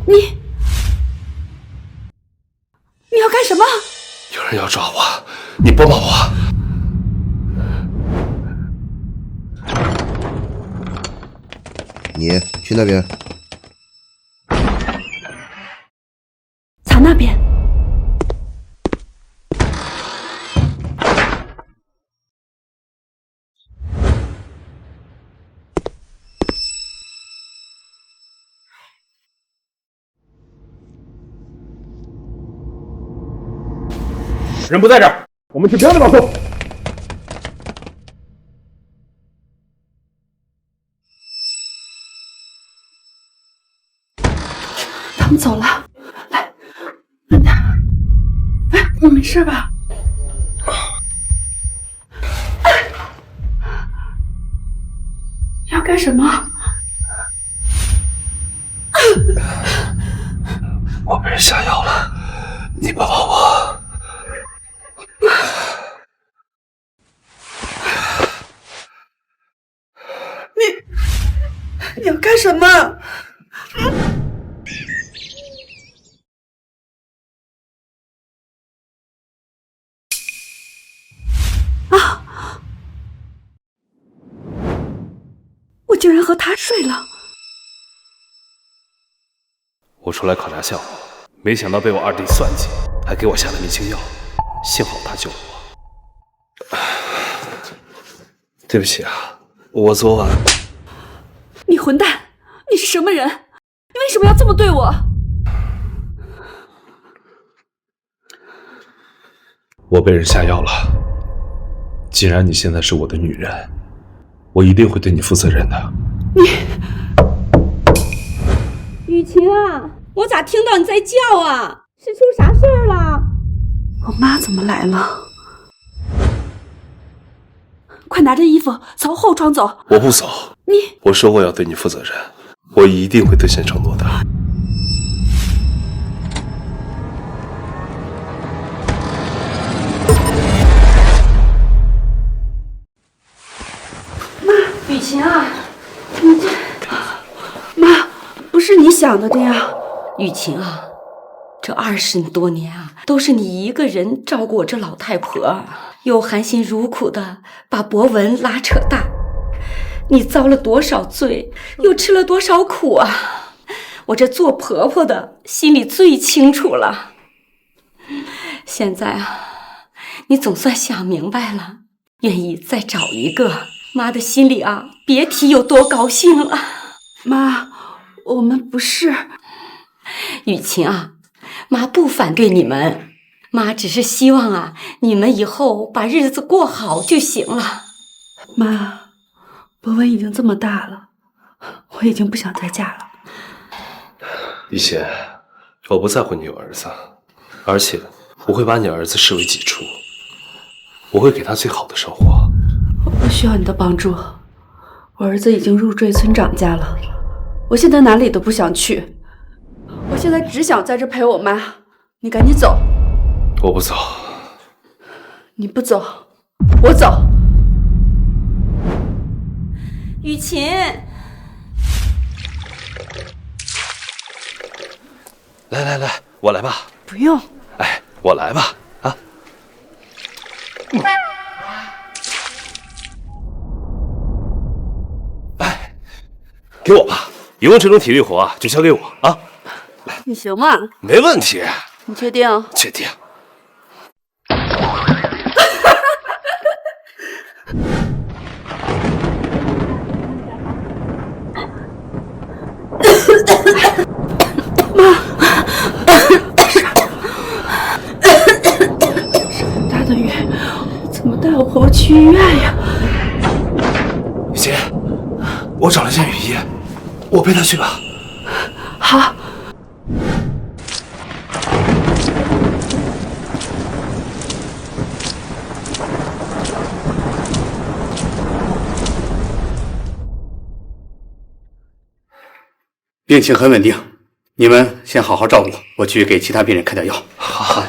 你要干什么？有人要抓我，你帮帮我。你去那边。藏那边。人不在这儿，我们去别的地方搜。他们走了，来，慢点。哎，我没事吧？你要干什么？我被人下药了，你帮帮我。你要干什么？啊！我竟然和他睡了。我出来考察项目，没想到被我二弟算计，还给我下了迷情药，幸好他救了我。对不起啊，我昨晚……你混蛋！你是什么人？你为什么要这么对我？我被人下药了。既然你现在是我的女人，我一定会对你负责任的。雨晴啊，我咋听到你在叫啊？是出啥事儿了？我妈怎么来了？快拿着衣服从后窗走！我不走。我说过要对你负责任，我一定会兑现承诺的。雨晴啊，你这……妈，不是你想的这样。雨晴啊，这20多年啊，都是你一个人照顾我这老太婆，又含辛茹苦的把博文拉扯大，你遭了多少罪，又吃了多少苦啊！我这做婆婆的心里最清楚了。现在啊，你总算想明白了，愿意再找一个，妈的心里啊，别提有多高兴了。妈，我们不是……雨晴啊，妈不反对你们，妈只是希望啊，你们以后把日子过好就行了。妈，博文已经这么大了，我已经不想再嫁了。一贤，我不在乎你有儿子，而且我会把你儿子视为己出，我会给他最好的生活。我不需要你的帮助，我儿子已经入赘村长家了，我现在哪里都不想去，我现在只想在这陪我妈。你赶紧走。我不走。你不走，我走。雨晴，来，我来吧。不用。哎，我来吧。啊。哎，给我吧，以后这种体力活啊，就交给我啊。来，你行吗？没问题。你确定？确定。大的雨，怎么带我婆婆去医院呀？雨欣，我找了件雨衣，我背她去吧。好。病情很稳定，你们先好好照顾，我去给其他病人开点药。好。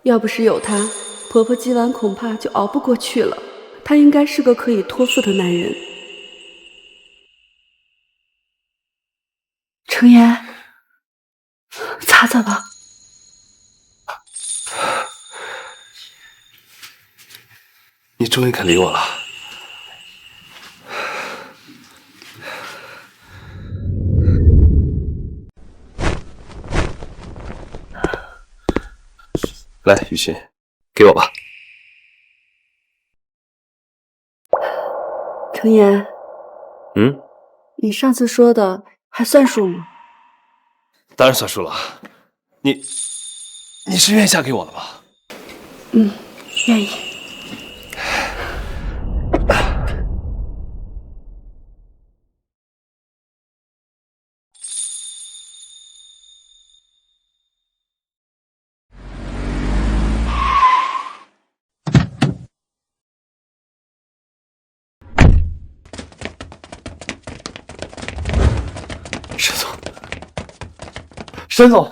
要不是有他，婆婆今晚恐怕就熬不过去了。他应该是个可以托付的男人。程岩，擦擦吧。你终于肯理我了。来，雨欣，给我吧。程岩，嗯，你上次说的还算数吗？当然算数了。你是愿意嫁给我了吧？嗯，愿意。沈总，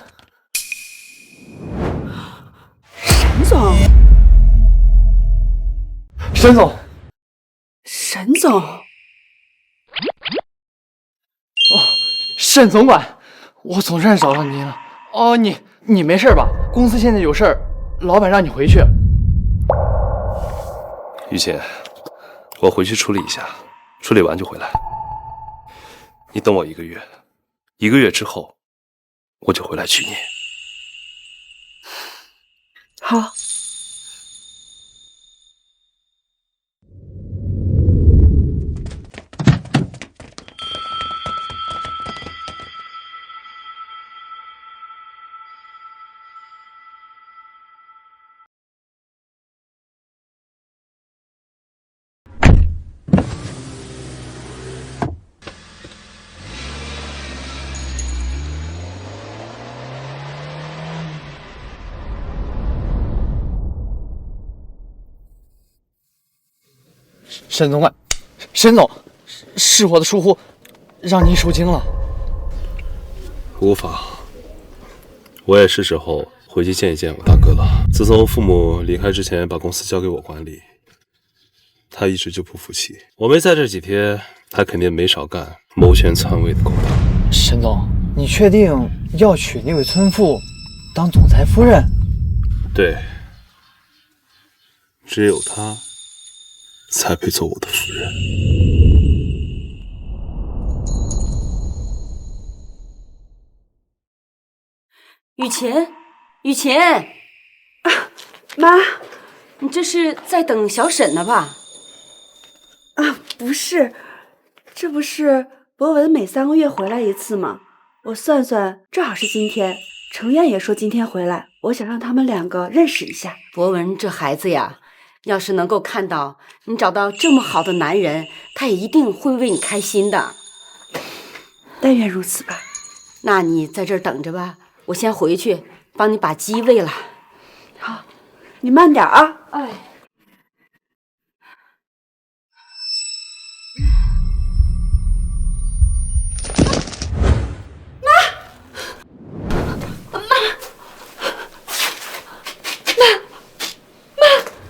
沈总，沈总，沈总，沈总管，我总算找到您了。哦，你没事吧？公司现在有事儿，老板让你回去。雨欣，我回去处理一下，处理完就回来。你等我1个月，1个月之后我就回来娶你。好。沈总管，沈总，是我的疏忽，让您受惊了。无妨，我也是时候回去见一见我大哥了。自从父母离开之前，把公司交给我管理，他一直就不服气。我没在这几天，他肯定没少干谋权篡位的勾当。沈总，你确定要娶那位村妇当总裁夫人？对，只有她才配做我的夫人。雨晴，雨晴，妈，你这是在等小沈呢吧？啊，不是，这不是博文每3个月回来一次吗？我算算，正好是今天。程燕也说今天回来，我想让他们2个认识一下。博文这孩子呀，要是能够看到你找到这么好的男人，他也一定会为你开心的。但愿如此吧。那你在这儿等着吧，我先回去帮你把鸡喂了。好，你慢点啊。哎。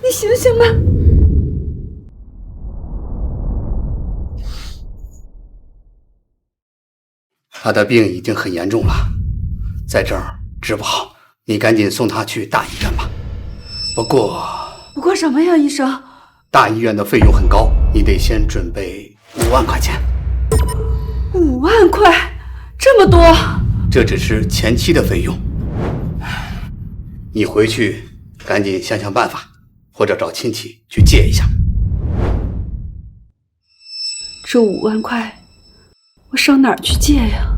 你醒醒吧！他的病已经很严重了，在这儿治不好，你赶紧送他去大医院吧。不过什么呀，医生？大医院的费用很高，你得先准备5万块钱。5万块，这么多？这只是前期的费用，你回去赶紧想想办法。或者找亲戚去借一下。这5万块，我上哪儿去借呀？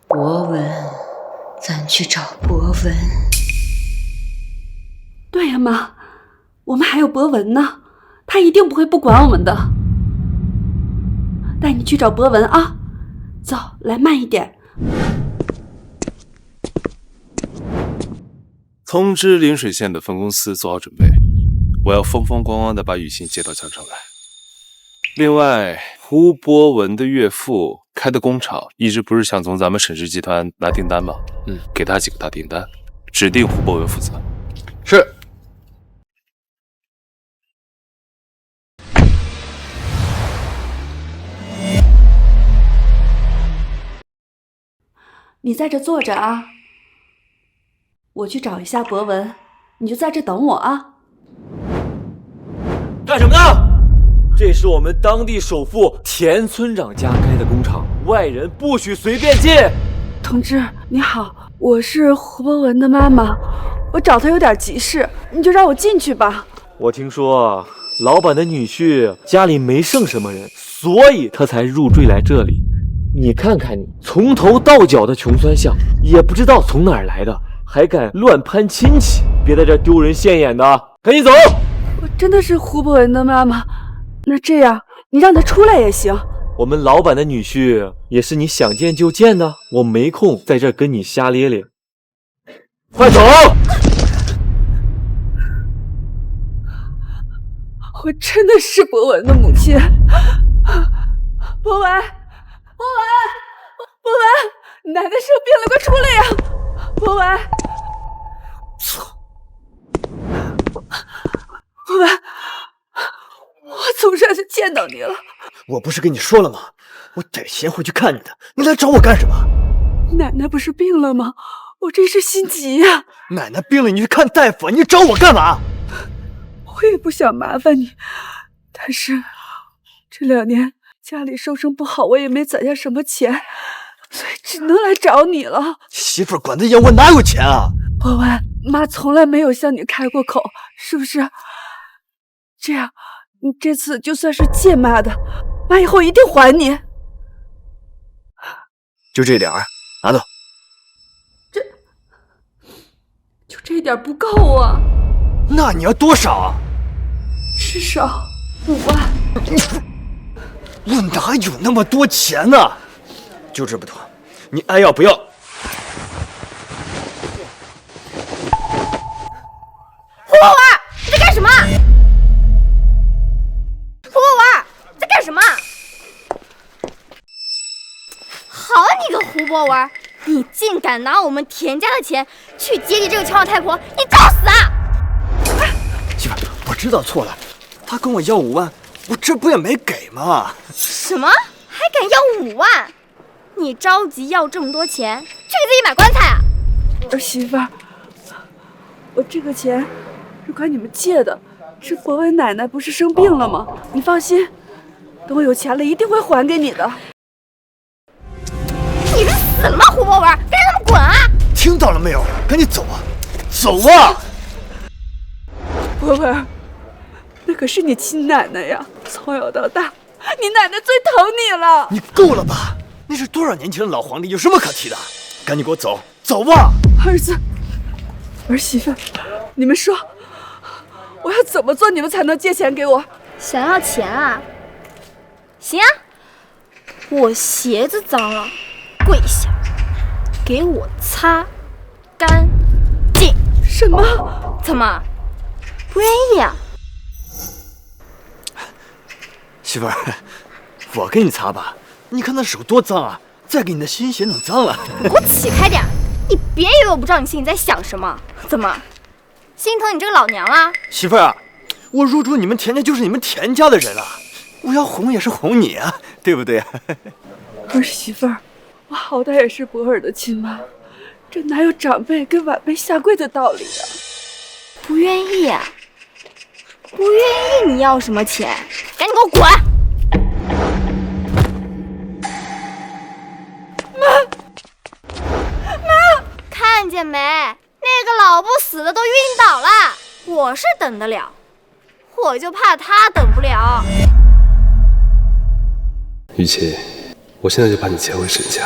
博文，咱去找博文。对呀，妈，我们还有博文呢，他一定不会不管我们的。带你去找博文啊！走，来慢一点。通知陵水县的分公司做好准备，我要风风光光的把雨欣接到江城来。另外，胡博文的岳父开的工厂一直不是想从咱们沈氏集团拿订单吗？给他几个大订单，指定胡博文负责。是。你在这坐着啊，我去找一下博文，你就在这等我啊。干什么呢？这是我们当地首富田村长家开的工厂，外人不许随便进。同志你好，我是胡博文的妈妈，我找他有点急事，你就让我进去吧。我听说老板的女婿家里没剩什么人，所以他才入赘来这里。你看看你，从头到脚的穷酸相，也不知道从哪儿来的，还敢乱攀亲戚，别在这丢人现眼的，赶紧走！我真的是胡博文的妈妈，那这样你让他出来也行。我们老板的女婿也是你想见就见的，我没空在这跟你瞎咧咧，快走！我真的是博文的母亲。博文，奶奶生病了，快出来呀！博文，博文，我总算是见到你了。我不是跟你说了吗？我得先回去看你的，你来找我干什么？奶奶不是病了吗？我这是心急呀。奶奶病了，你去看大夫，你找我干嘛？我也不想麻烦你，但是这2年家里收成不好，我也没攒下什么钱，所以只能来找你了。媳妇管得严，我哪有钱啊？博文，妈从来没有向你开过口，是不是？这样，你这次就算是借妈的，妈以后一定还你。就这点儿，拿走。就这点不够啊？那你要多少啊？至少5万。我哪有那么多钱呢？就这么多，你爱要不要？胡博文，你在干什么？胡博文，你在干什么？好你个胡博文，你竟敢拿我们田家的钱去接济这个穷老太婆，你找死啊！媳妇，我知道错了，他跟我要5万，我这不也没给吗？什么？还敢要5万？你着急要这么多钱，去给自己买棺材啊？儿媳妇儿，我这个钱是管你们借的，这博文奶奶不是生病了吗？你放心，等我有钱了一定会还给你的。你是死了吗，胡博文？赶紧让他们滚啊！听到了没有？赶紧走啊！走啊！博文，那可是你亲奶奶呀，从小到大，你奶奶最疼你了。你够了吧？那是多少年前的老皇帝，有什么可提的？赶紧给我走，走吧！儿子，儿媳妇，你们说，我要怎么做你们才能借钱给我？想要钱啊？行啊，我鞋子脏了，跪下，给我擦干净。什么？怎么不愿意啊？媳妇儿，我给你擦吧，你看那手多脏啊！再给你的新鞋弄脏了。你给我起开点！你别以为我不知道你心里在想什么。怎么，心疼你这个老娘啊？媳妇儿啊，我入住你们田家就是你们田家的人啊，我要哄也是哄你啊，对不对？儿媳妇儿，我好歹也是博尔的亲妈，这哪有长辈跟晚辈下跪的道理啊？不愿意啊？不愿意你要什么钱？赶紧给我滚！妈，看见没？那个老不死的都晕倒了，我是等得了，我就怕他等不了。雨琪，我现在就把你接回沈家，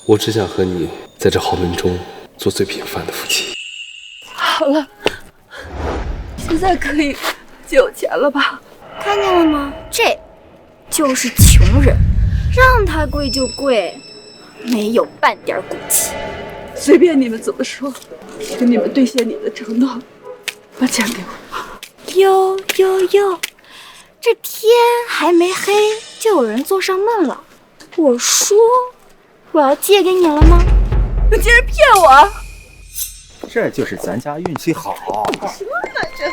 我只想和你在这豪门中做最平凡的夫妻。好了，现在可以借我钱了吧？看见了吗？这就是穷人，让他跪就跪，没有半点骨气。随便你们怎么说，跟你们兑现你的承诺，把钱给我。哟，这天还没黑，就有人做上门了。我说我要借给你了吗？你竟然骗我！这就是咱家运气好。什么呢这？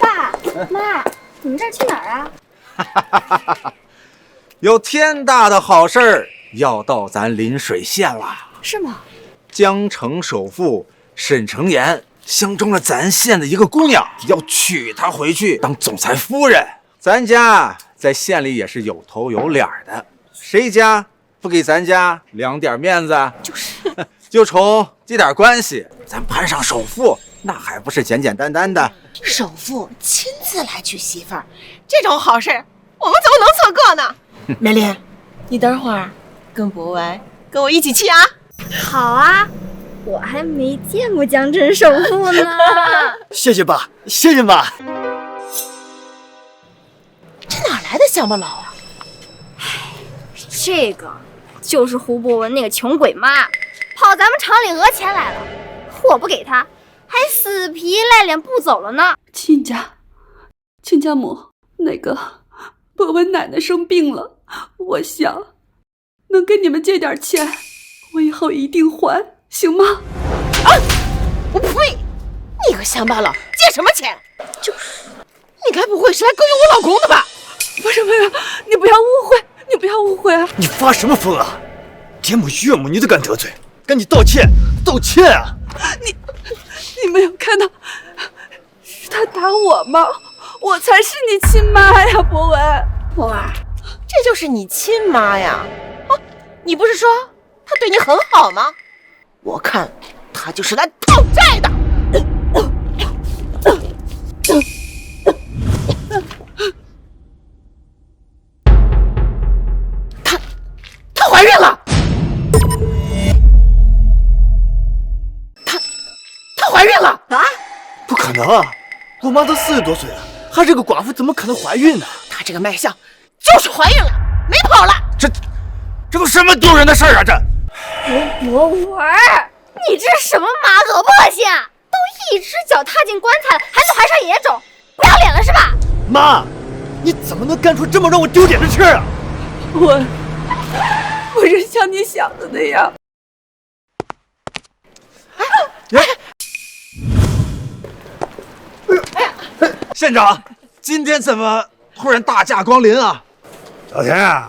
爸妈，你们这去哪儿啊？有天大的好事儿要到咱临水县了。是吗？江城首富沈承言相中了咱县的一个姑娘，要娶她回去当总裁夫人。咱家在县里也是有头有脸的，谁家不给咱家两点面子？就冲这点关系，咱攀上首富，那还不是简简单单的？首富亲自来娶媳妇儿，这种好事我们怎么能错过呢？梅林，你等会儿跟博文跟我一起去啊！好啊，我还没见过江城首富呢。谢谢爸，谢谢妈。这哪来的乡巴佬啊？这个就是胡博文那个穷鬼妈，跑咱们厂里讹钱来了，我不给他，还死皮赖脸不走了呢。亲家母，那个博文奶奶生病了，我想能跟你们借点钱，我以后一定还，行吗？啊！我呸！你个乡巴佬，借什么钱？就是，你该不会是来勾引我老公的吧？不是，你不要误会啊！你发什么疯啊？爹母岳母你都敢得罪，赶紧道歉啊！你没有看到是他打我吗？我才是你亲妈呀，博文。博文，这就是你亲妈呀？啊，你不是说她对你很好吗？我看她就是来讨债的。她怀孕了。她怀孕了啊！不可能啊！我妈都40多岁了，还是个寡妇，怎么可能怀孕呢？她这个卖相就是怀孕了，没跑了。这都什么丢人的事儿啊！这博文，你这是什么妈，恶不恶心啊？都一只脚踏进棺材了，还能怀上野种，不要脸了是吧？妈，你怎么能干出这么让我丢脸的事啊？我不是像你想的那样。县长，今天怎么突然大驾光临啊？老田啊，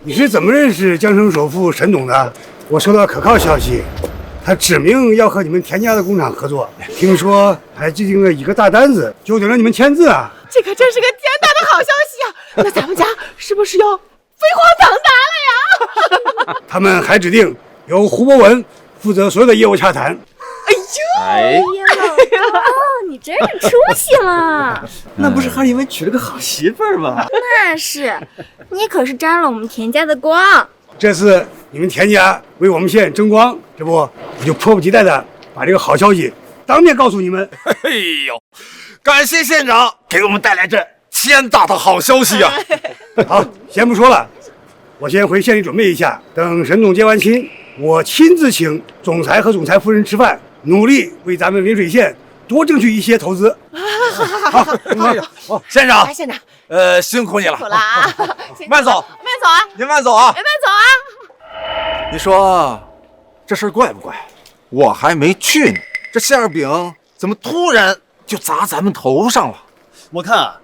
你是怎么认识江城首富沈董的？我收到可靠消息，他指明要和你们田家的工厂合作，听说还制定了一个大单子，就等着你们签字啊！这可真是个天大的好消息啊！那咱们家是不是要飞黄腾达了呀？他们还指定由胡博文负责所有的业务洽谈。哎呀，你真是出息了！那不是还因为娶了个好媳妇儿吗？那是，你可是沾了我们田家的光。这次你们田家为我们县争光，这不我就迫不及待的把这个好消息当面告诉你们。哎呦，感谢县长给我们带来这天大的好消息啊！好，先不说了，我先回县里准备一下，等沈总接完亲，我亲自请总裁和总裁夫人吃饭，努力为咱们沔水县多争取一些投资。好，县长，县长，辛苦你了，辛苦了啊！慢走，慢走啊！您慢走啊！慢走啊！你说这事儿怪不怪？我还没去呢，这馅饼怎么突然就砸咱们头上了？我看啊，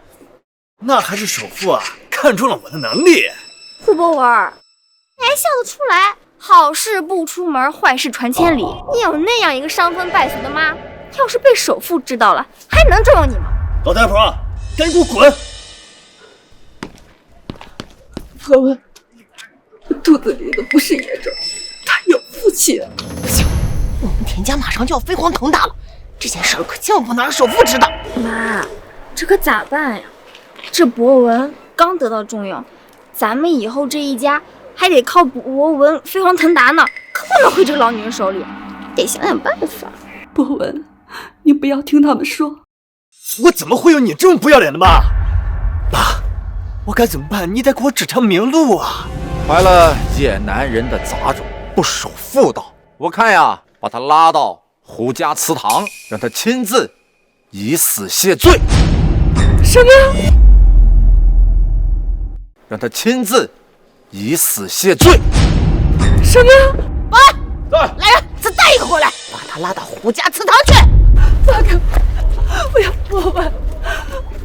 那还是首富啊看中了我的能力。胡博文，你还笑得出来？好事不出门，坏事传千里。你有那样一个伤风败俗的妈，要是被首富知道了，还能重用你吗？老太婆，赶紧给我滚！博文，肚子里的不是野种，他有父亲。不行，我们田家马上就要飞黄腾达了，这件事可千万不能让首富知道。妈，这可咋办呀？这博文刚得到重用，咱们以后这一家还得靠博文飞黄腾达呢，可不能回这个老女人手里，得想想办法。博文，你不要听他们说。我怎么会有你这么不要脸的妈？爸，我该怎么办？你得给我指条明路啊！怀了野男人的杂种，不守妇道，我看呀，把他拉到胡家祠堂，让他亲自以死谢罪。什么？让他亲自以死谢罪。什么？保安，来人，再带一个过来，把他拉到胡家祠堂去。放开！不要博文，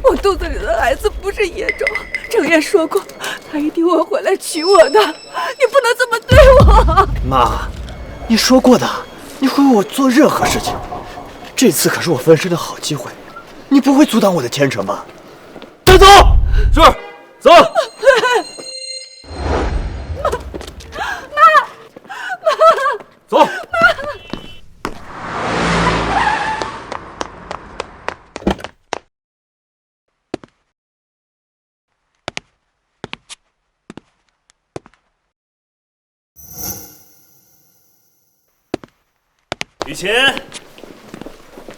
我肚子里的孩子不是野种，程燕说过，他一定会回来娶我的，你不能这么对我。妈，你说过的，你会为我做任何事情。这次可是我翻身的好机会，你不会阻挡我的前程吧？带走！是，走。走。雨晴，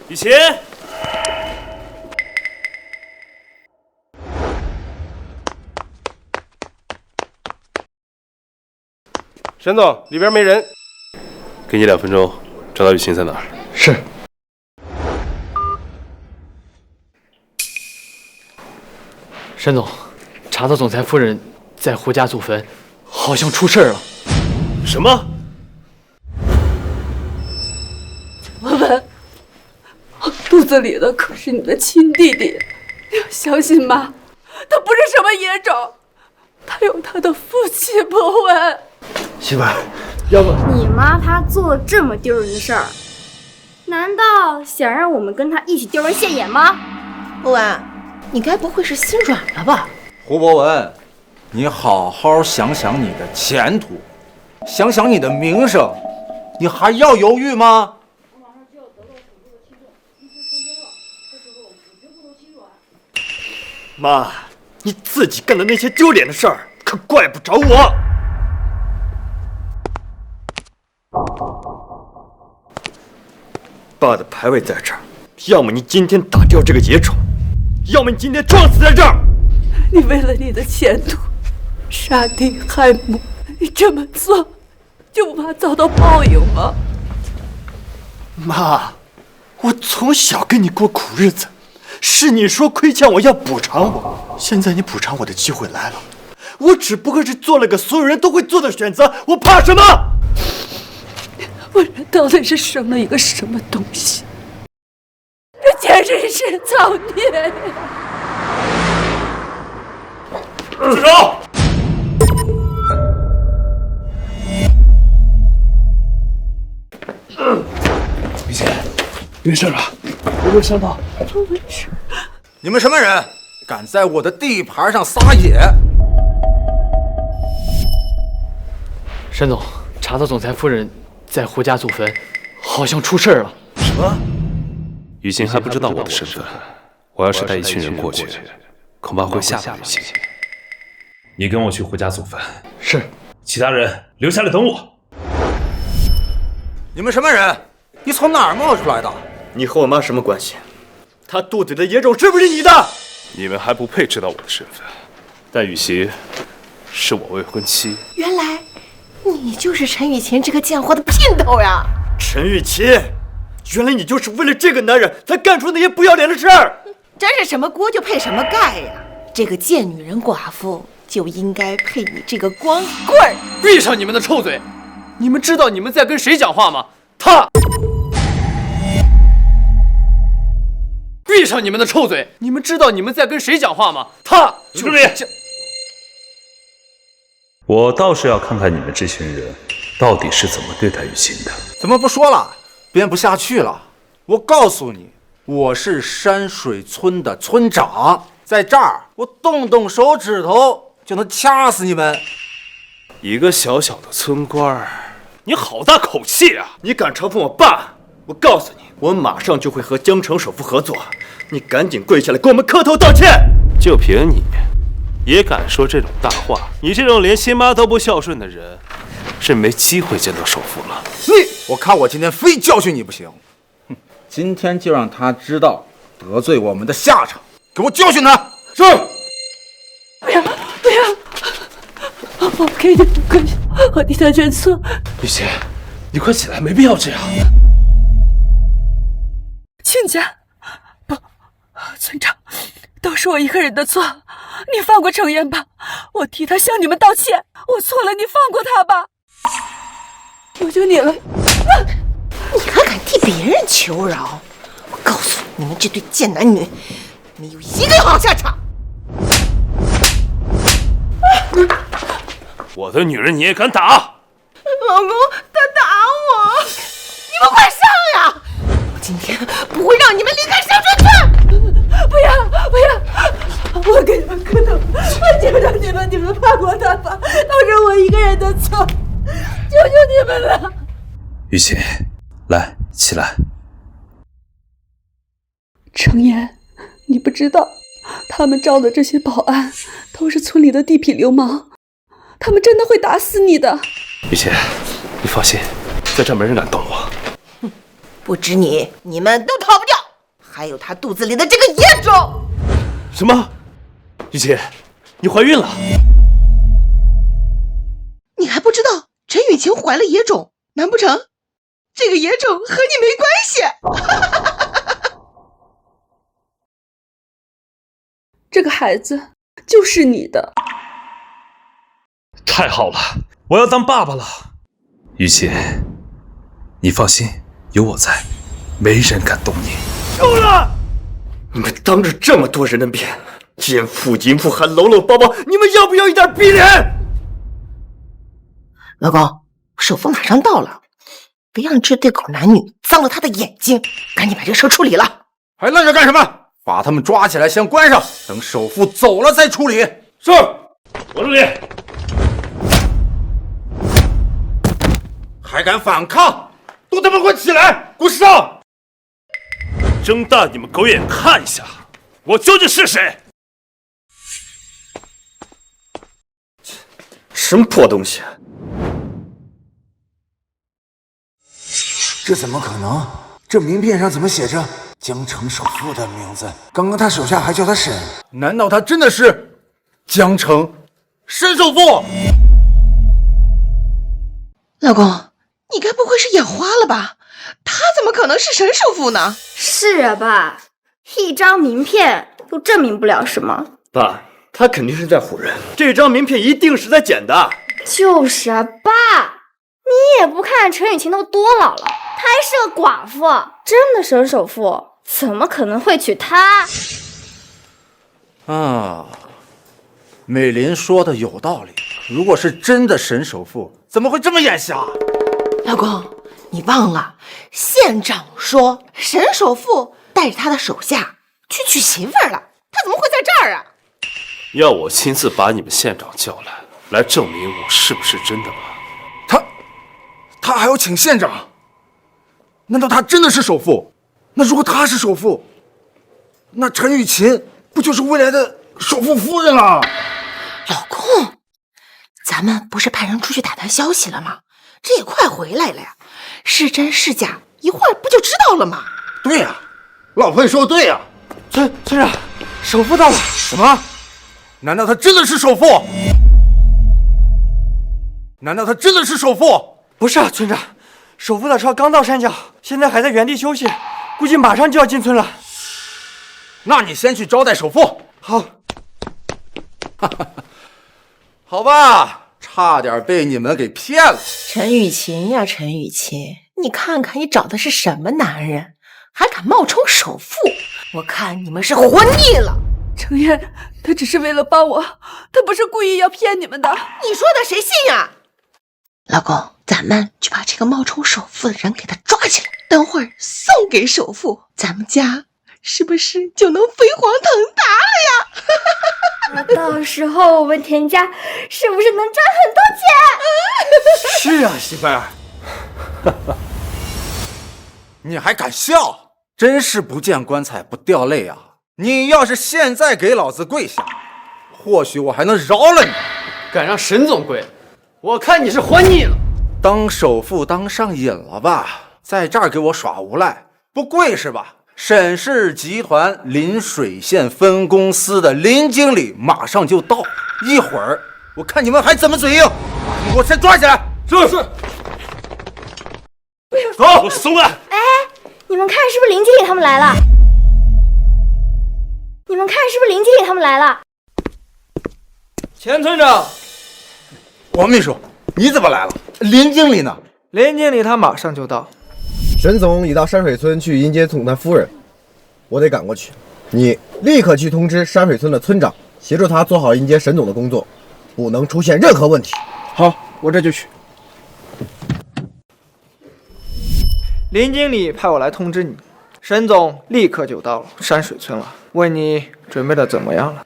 雨晴，沈总，里边没人。给你2分钟，找到雨晴在哪儿。是。沈总，查到总裁夫人在胡家祖坟，好像出事了。什么？博文，我肚子里的可是你的亲弟弟，你要相信妈，他不是什么野种，他有他的父亲。博文，媳妇儿，要不你妈她做了这么丢人的事儿，难道想让我们跟她一起丢人现眼吗？博文，你该不会是心软了吧？胡博文，你好好想想你的前途，想想你的名声，你还要犹豫吗？妈，你自己干的那些丢脸的事儿，可怪不着我。爸的牌位在这儿，要么你今天打掉这个野种，要么你今天撞死在这儿。你为了你的前途杀弟害母，你这么做就不怕遭到报应吗？妈，我从小跟你过苦日子，是你说亏欠我要补偿我，现在你补偿我的机会来了，我只不过是做了个所有人都会做的选择，我怕什么？我这到底是生了一个什么东西？这简直是造孽！住手！雨晴，没事吧？有没有伤到？没事。你们什么人，敢在我的地盘上撒野？沈总，查到总裁夫人在胡家祖坟，好像出事了。什么？雨晴还不知道我的身份，我要是带一群人过去，恐怕会吓到雨晴。你跟我去胡家祖坟。是。其他人留下来等我。你们什么人？你从哪儿冒出来的？你和我妈什么关系？她肚子里的野种是不是你的？你们还不配知道我的身份，但雨晴是我未婚妻。原来你就是陈雨晴这个贱货的姘头呀！陈雨晴，原来你就是为了这个男人才干出那些不要脸的事儿！真是什么锅就配什么盖呀！这个贱女人寡妇就应该配你这个光棍儿！闭上你们的臭嘴！你们知道你们在跟谁讲话吗？他！闭上你们的臭嘴！你们知道你们在跟谁讲话吗？他！助理，我倒是要看看你们这群人到底是怎么对待雨晴的。怎么不说了？编不下去了。我告诉你，我是山水村的村长，在这儿我动动手指头就能掐死你们。一个小小的村官，你好大口气啊！你敢嘲讽我爸，我告诉你，我马上就会和江城首富合作。你赶紧跪下来给我们磕头道歉！就凭你，也敢说这种大话？你这种连亲妈都不孝顺的人，是没机会见到首富了。我看我今天非教训你不行。哼，今天就让他知道得罪我们的下场，给我教训他！是。不要不要！我给你跪下，我替他认错。雨晴，你快起来，没必要这样。亲家，不，村长，都是我一个人的错，你放过程燕吧，我替他向你们道歉，我错了，你放过他吧，求求你了。你还敢替别人求饶？我告诉你们这对贱男女，没有一个好下场。我的女人你也敢打？老公，他打我。们快上呀！我今天不会让你们离开香春村！不要！我给你们磕头，我求求你们，你们放过他吧，都是我一个人的错，求求你们了。雨晴，来，起来。程岩，你不知道，他们招的这些保安都是村里的地痞流氓，他们真的会打死你的。雨晴，你放心，在这没人敢动我。不止你们都逃不掉，还有他肚子里的这个野种。什么？雨晴，你怀孕了？你还不知道陈雨晴怀了野种？难不成这个野种和你没关系？这个孩子就是你的。太好了，我要当爸爸了。雨晴，你放心，有我在，没人敢动你。够了！你们当着这么多人的面，奸妇淫妇还搂搂抱抱，你们要不要一点逼脸？老公，首富马上到了，别让这对狗男女脏了他的眼睛，赶紧把这事处理了。还愣着干什么？把他们抓起来，先关上，等首富走了再处理。是，我这里。还敢反抗？都他妈给我起来，给我上！睁大你们狗眼看一下，我究竟是谁？什么破东西？这怎么可能？这名片上怎么写着江城首富的名字？刚刚他手下还叫他沈，难道他真的是江城沈首富？老公，你该不会是眼花了吧？他怎么可能是沈首富呢？是啊，爸，一张名片又证明不了什么。爸，他肯定是在唬人，这张名片一定是在剪的。就是啊，爸，你也不看陈雨晴都多老了，她还是个寡妇，真的沈首富怎么可能会娶她？啊，美林说的有道理。如果是真的沈首富，怎么会这么眼瞎？老公，你忘了县长说沈首富带着他的手下去娶媳妇儿了，他怎么会在这儿啊？要我亲自把你们县长叫来证明我是不是真的吗？他还要请县长？难道他真的是首富？那如果他是首富，那陈雨晴不就是未来的首富夫人了？老公，咱们不是派人出去打探消息了吗？这也快回来了呀，是真是假，一会儿不就知道了吗？对呀，老婆你说的对呀。村长，首富到了。什么？难道他真的是首富？难道他真的是首富？不是啊，村长，首富的车刚到山脚，现在还在原地休息，估计马上就要进村了。那你先去招待首富。好。好吧，差点被你们给骗了。陈雨晴呀，陈雨晴，你看看你找的是什么男人，还敢冒充首富？我看你们是活腻了。程岩，他只是为了帮我，他不是故意要骗你们的。你说的谁信呀？老公，咱们就把这个冒充首富的人给他抓起来，等会儿送给首富，咱们家是不是就能飞黄腾达了呀？到时候我们田家是不是能赚很多钱？是啊，媳妇儿。你还敢笑？真是不见棺材不掉泪啊！你要是现在给老子跪下，或许我还能饶了你。敢让沈总跪，我看你是活腻了。当首富当上瘾了吧？在这儿给我耍无赖，不跪是吧？沈氏集团临水县分公司的林经理马上就到，一会儿我看你们还怎么嘴硬！你给我先抓起来！是。走，给我松开！哎，你们看是不是林经理他们来了？你们看是不是林经理他们来了？钱村长，王秘书，你怎么来了？林经理呢？林经理他马上就到。沈总已到山水村去迎接总裁夫人，我得赶过去。你立刻去通知山水村的村长，协助他做好迎接沈总的工作，不能出现任何问题。好，我这就去。林经理派我来通知你，沈总立刻就到了山水村了，问你准备的怎么样了？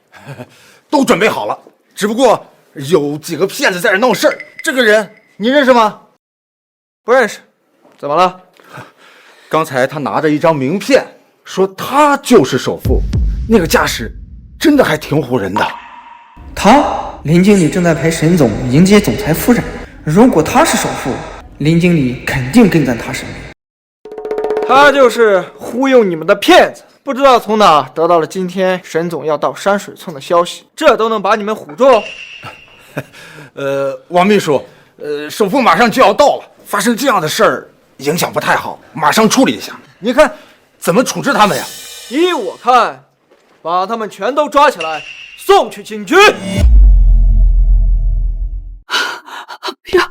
都准备好了，只不过有几个骗子在这闹事儿。这个人你认识吗？不认识。怎么了？刚才他拿着一张名片，说他就是首富，那个架势真的还挺唬人的。林经理正在陪沈总迎接总裁夫人，如果他是首富，林经理肯定跟在他身边。他就是忽悠你们的骗子，不知道从哪得到了今天沈总要到山水村的消息，这都能把你们唬住？王秘书，首富马上就要到了，发生这样的事儿影响不太好，马上处理一下。你看怎么处置他们呀？依我看，把他们全都抓起来，送去警局。不要，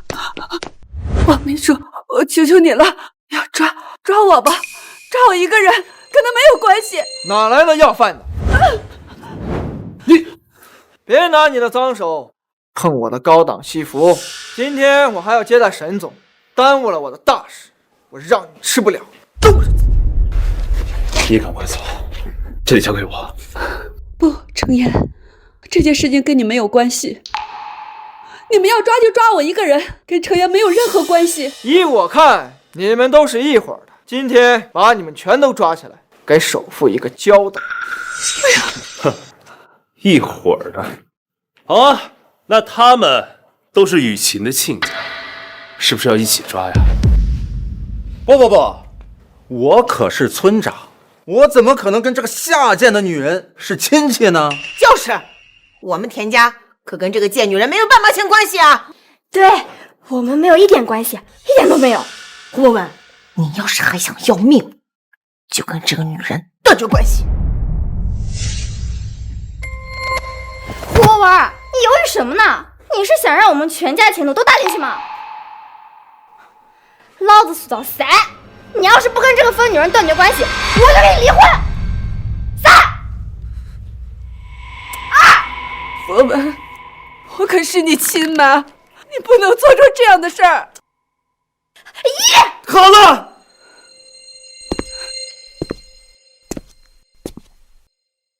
王秘书，我求求你了，要抓我吧，抓我一个人跟他没有关系。哪来的要饭的？你别拿你的脏手碰我的高档西服。今天我还要接待沈总，耽误了我的大事，我让你吃不了兜着走。你赶快走，这里交给我。不，程岩，这件事情跟你没有关系。你们要抓就抓我一个人，跟程岩没有任何关系。依我看，你们都是一伙的。今天把你们全都抓起来，给首富一个交代。哼，一伙儿的。好啊，那他们都是雨晴的亲家，是不是要一起抓呀？不，我可是村长，我怎么可能跟这个下贱的女人是亲戚呢？就是，我们田家可跟这个贱女人没有半毛钱关系啊！对，我们没有一点关系，一点都没有。胡博文，你要是还想要命，就跟这个女人断绝关系。胡博文，你犹豫什么呢？你是想让我们全家前途都搭进去吗？老子数到3，你要是不跟这个疯女人断绝关系，我就跟你离婚。3、2。博文，我可是你亲妈，你不能做出这样的事儿。1。好了，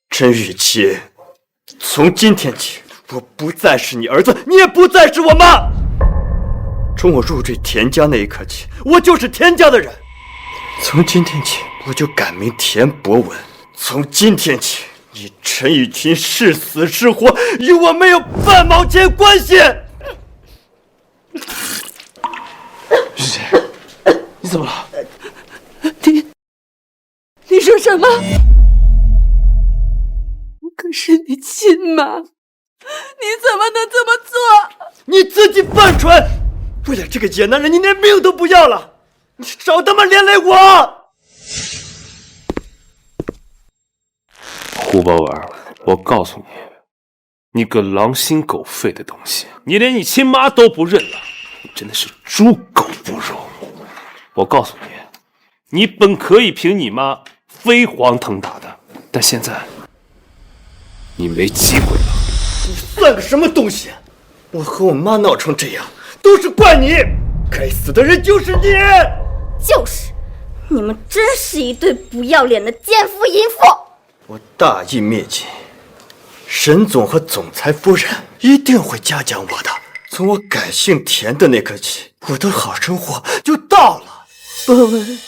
陈雨琪，从今天起，我不再是你儿子，你也不再是我妈。从我入赘田家那一刻起，我就是田家的人。从今天起，我就改名田博文。从今天起，你陈雨晴是死是活，与我没有半毛钱关系。雨晴，你怎么了？你说什么？我可是你亲妈，你怎么能这么做？你自己犯蠢！为了这个野男人，你连命都不要了，你少他妈连累我！胡博文，我告诉你，你个狼心狗肺的东西，你连你亲妈都不认了，你真的是猪狗不如。我告诉你，你本可以凭你妈飞黄腾达的，但现在你没机会了。你算个什么东西？我和我妈闹成这样，都是怪你！该死的人就是你！就是，你们真是一对不要脸的奸夫淫妇！我大义灭亲，沈总和总裁夫人一定会嘉奖我的。从我改姓田的那刻起，我的好生活就到了。博文，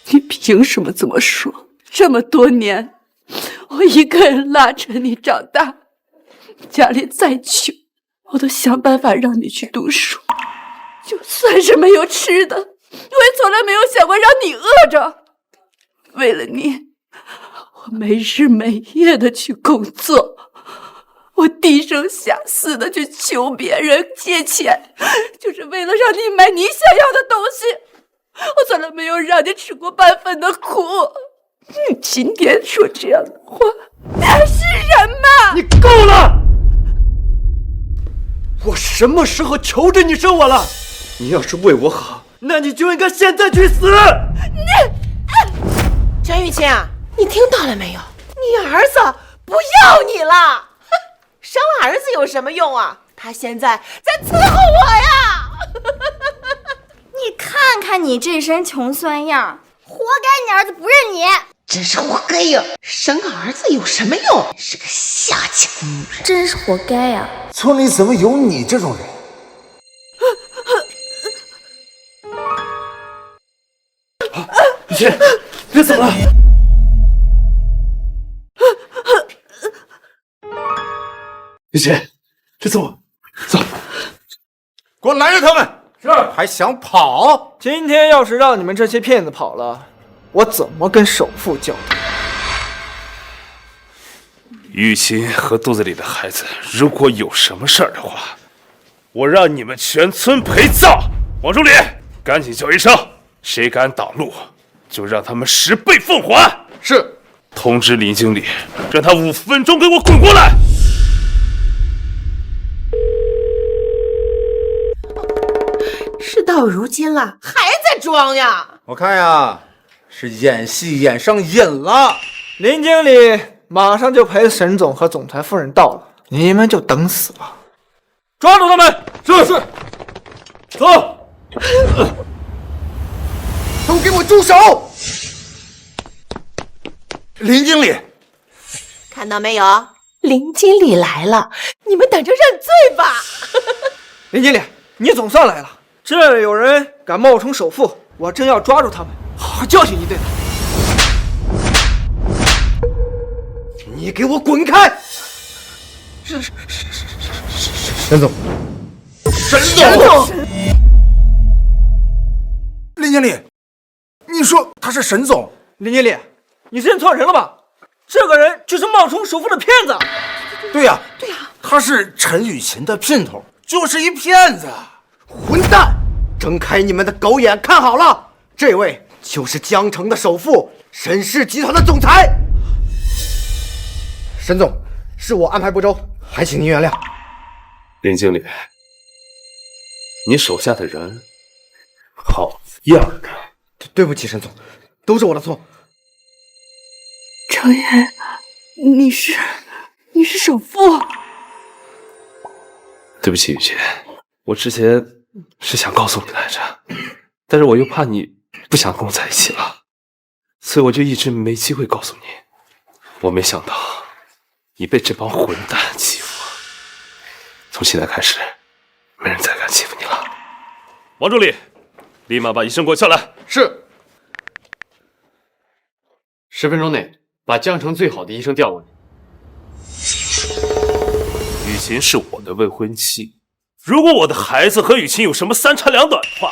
你凭什么这么说？这么多年，我一个人拉扯你长大，家里再穷，我都想办法让你去读书。就算是没有吃的，我也从来没有想过让你饿着。为了你，我没日没夜的去工作，我低声下气的去求别人借钱，就是为了让你买你想要的东西。我从来没有让你吃过半分的苦。你今天说这样的话，你还是人吗？你够了！我什么时候求着你生我了？你要是为我好，那你就应该现在去死！陈雨晴，你听到了没有？你儿子不要你了，生儿子有什么用啊？他现在在伺候我呀！你看看你这身穷酸样，活该你儿子不认你。真是活该呀！生个儿子有什么用？是个下贱女人，真是活该呀！村里怎么有你这种人？雨晴，别走了！雨晴，别走，走，给我拦着他们！是，还想跑？今天要是让你们这些骗子跑了，我怎么跟首富交代？雨晴和肚子里的孩子，如果有什么事儿的话，我让你们全村陪葬。王助理，赶紧叫一声，谁敢挡路，就让他们10倍奉还。是。通知林经理，让他5分钟给我滚过来。事到如今了，还在装呀？我看呀，是演戏演上瘾了。林经理马上就陪沈总和总裁夫人到了，你们就等死吧！抓住他们！是。走！都给我住手！林经理，看到没有？林经理来了，你们等着认罪吧！林经理，你总算来了。这里有人敢冒充首富，我正要抓住他们，好好教训一顿。你给我滚开！沈总，沈总，林经理，你说他是沈总？林经理，你认错人了吧？这个人就是冒充首富的骗子。对呀，他是陈雨晴的姘头，就是一骗子。混蛋！睁开你们的狗眼，看好了，这位就是江城的首富，沈氏集团的总裁。沈总，是我安排不周，还请您原谅。林经理，你手下的人好样的！对不起，沈总，都是我的错。程岩，你是首富？对不起，雨晴，我之前是想告诉你来着，但是我又怕你不想跟我在一起了，所以我就一直没机会告诉你。我没想到你被这帮混蛋欺负，从现在开始，没人再敢欺负你了。王助理，立马把医生给我叫来。是。10分钟内把江城最好的医生调过来。雨晴是我的未婚妻，如果我的孩子和雨晴有什么三长两短的话，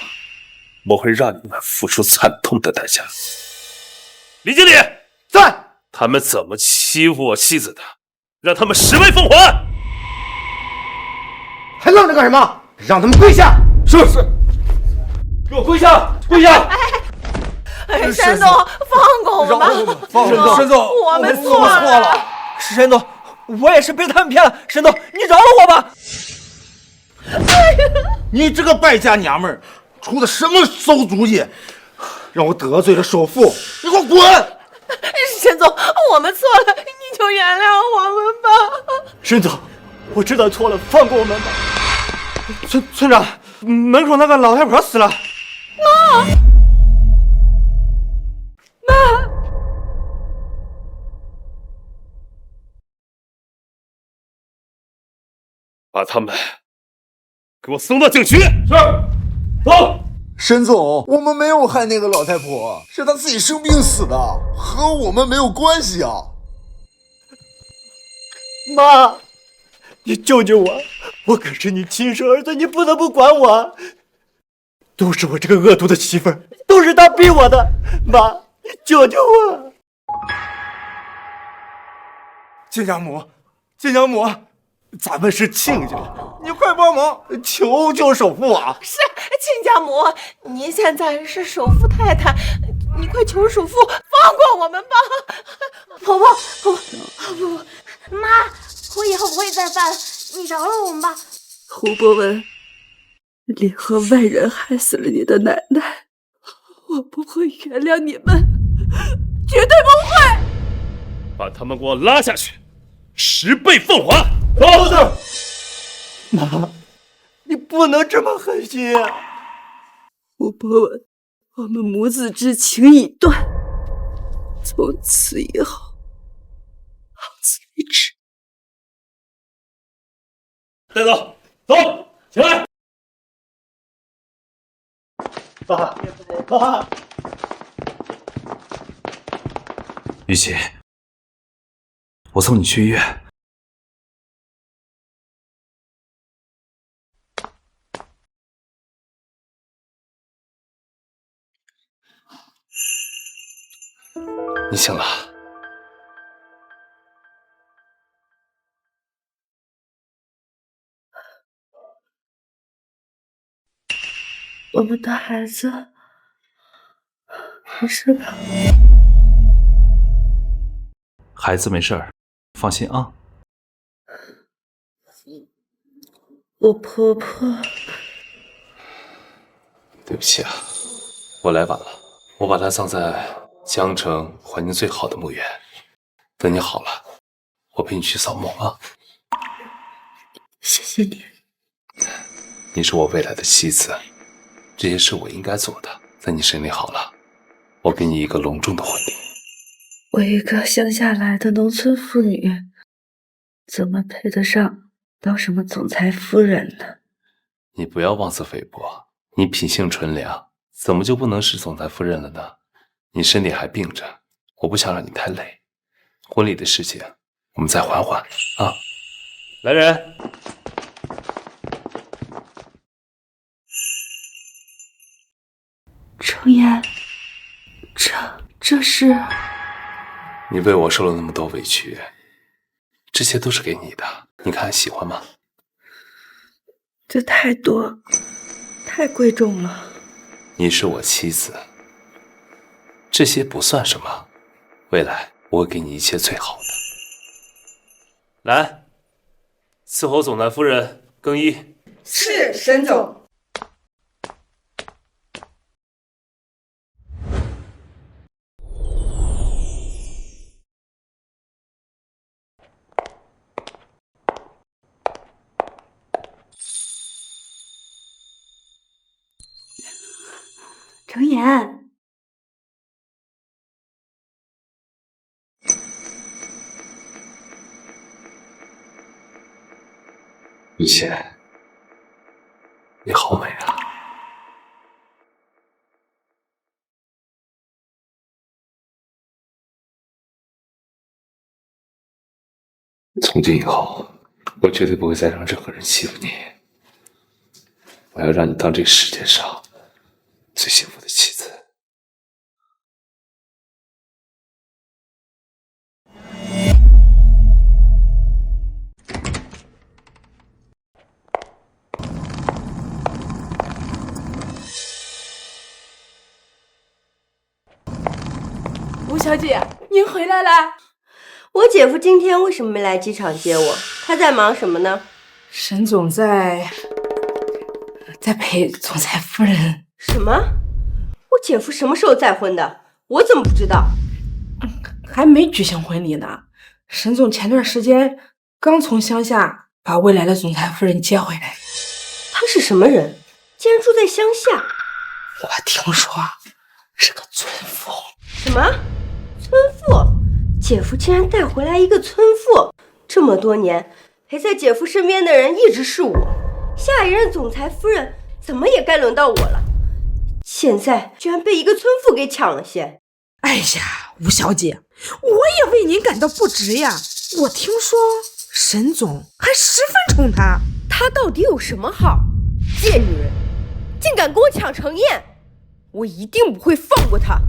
我会让你们付出惨痛的代价。李经理在。他们怎么欺负我妻子的，让他们10倍奉还。还愣着干什么？让他们跪下！是，给我跪下！跪下！沈总，放过我们吧！沈总，我们错了。沈总，我也是被他们骗了。沈总，你饶了我吧！你这个败家娘们儿，出的什么馊主意？让我得罪了首富，你给我滚！沈总，我们错了，你就原谅我们吧。沈总，我知道错了，放过我们吧。村长，门口那个老太婆死了。妈，把他们给我送到警局。是，走。沈总，我们没有害那个老太婆，是她自己生病死的，和我们没有关系啊。妈，你救救我！我可是你亲生儿子，你不能不管我。都是我这个恶毒的媳妇儿，都是她逼我的。妈，救救我！亲家母，咱们是亲家，你快帮忙求求首富啊！是亲家母，您现在是首富太太，你快求首富放过我们吧！婆婆，妈，我以后不会再犯了，你饶了我们吧。胡博文联合外人害死了你的奶奶，我不会原谅你们，绝对不会！把他们给我拉下去，10倍奉还！妈，你不能这么狠心啊！胡博文我们母子之情已断，从此以后，到此为止。带走，走，起来！爸，爸，雨琦，我送你去医院。你醒了。我们的孩子没事吧？孩子没事儿，放心啊。我婆婆，对不起啊，我来晚了。我把她葬在江城环境最好的墓园。等你好了，我陪你去扫墓啊。谢谢你。你是我未来的妻子，这些是我应该做的。等你身体好了，我给你一个隆重的婚礼。我一个乡下来的农村妇女，怎么配得上当什么总裁夫人呢？你不要妄自菲薄，你品性纯良，怎么就不能是总裁夫人了呢？你身体还病着，我不想让你太累。婚礼的事情我们再缓缓啊。来人！程岩，这是……你为我受了那么多委屈，这些都是给你的，你看喜欢吗？这太多，太贵重了。你是我妻子，这些不算什么，未来我会给你一切最好的。来，伺候总裁夫人更衣。是，沈总。程岩，雨琦，你好美啊！从今以后，我绝对不会再让任何人欺负你。我要让你当这个世界上最幸福的妻子。吴小姐，您回来了。我姐夫今天为什么没来机场接我？他在忙什么呢？沈总在陪总裁夫人。什么？我姐夫什么时候再婚的？我怎么不知道？还没举行婚礼呢。沈总前段时间刚从乡下把未来的总裁夫人接回来。他是什么人？竟然住在乡下？我听说是个村妇。什么？村妇？姐夫竟然带回来一个村妇？这么多年陪在姐夫身边的人一直是我，下一任总裁夫人怎么也该轮到我了，现在居然被一个村妇给抢了先。哎呀，吴小姐，我也为您感到不值呀。我听说沈总还十分宠她，她到底有什么好？贱女人，竟敢跟我抢程燕，我一定不会放过她。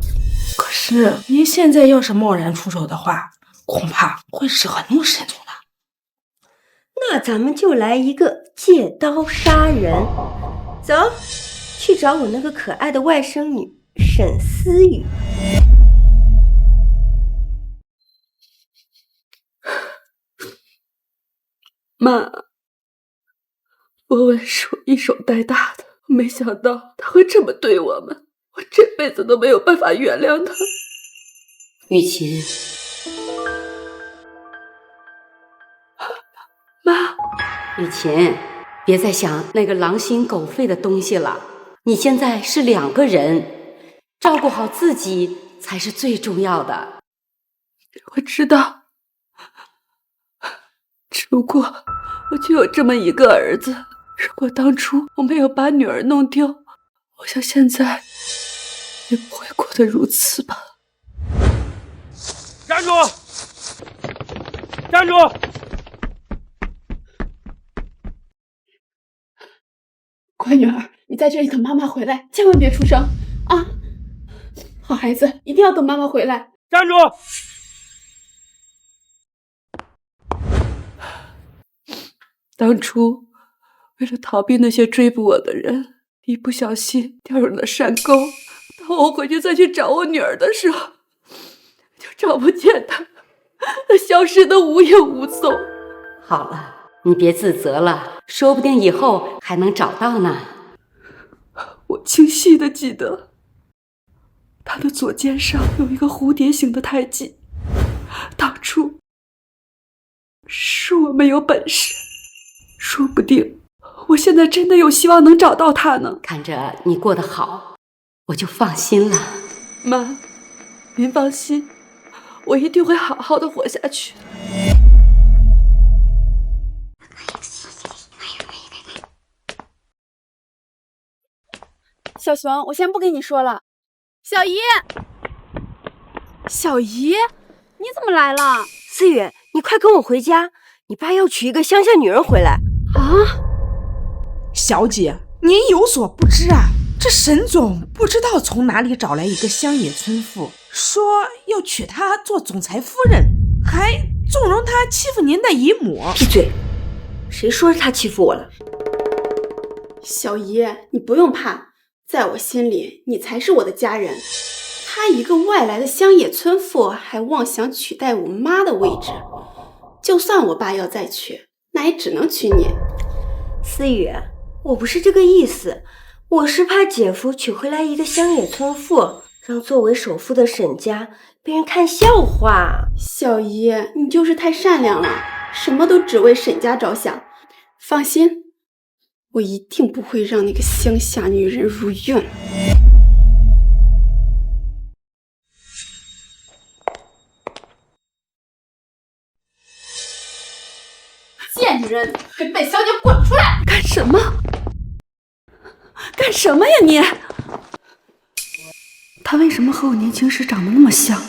可是您现在要是贸然出手的话，恐怕会惹怒沈总的。那咱们就来一个借刀杀人。走，去找我那个可爱的外甥女沈思雨。妈，博文是我一手带大的，没想到他会这么对我们，我这辈子都没有办法原谅他。雨晴，妈，雨晴，别再想那个狼心狗肺的东西了。你现在是两个人，照顾好自己才是最重要的。我知道，只不过我就有这么一个儿子，如果当初我没有把女儿弄丢，我想现在也不会过得如此吧。站住！站住！乖女儿，你在这里等妈妈回来，千万别出声啊！好孩子，一定要等妈妈回来。站住！当初为了逃避那些追捕我的人，一不小心掉入了山沟。当我回去再去找我女儿的时候，就找不见她，她消失得无影无踪。好了，你别自责了，说不定以后还能找到呢。我清晰地记得，她的左肩上有一个蝴蝶形的胎记。当初是我没有本事，说不定我现在真的有希望能找到她呢。看着你过得好，我就放心了。妈，您放心，我一定会好好的活下去。小熊，我先不跟你说了。小姨，小姨，你怎么来了？思雨，你快跟我回家，你爸要娶一个乡下女人回来。啊，小姐，您有所不知啊，这沈总不知道从哪里找来一个乡野村妇，说要娶她做总裁夫人，还纵容她欺负您的姨母。闭嘴！谁说他欺负我了？小姨，你不用怕，在我心里，你才是我的家人。她一个外来的乡野村妇，还妄想取代我妈的位置，就算我爸要再娶，那也只能娶你。思雨，我不是这个意思，我是怕姐夫娶回来一个乡野村妇，让作为首富的沈家被人看笑话。小姨，你就是太善良了，什么都只为沈家着想。放心，我一定不会让那个乡下女人如愿。贱人，给本小姐滚出来！干什么？干什么呀你？她为什么和我年轻时长得那么像？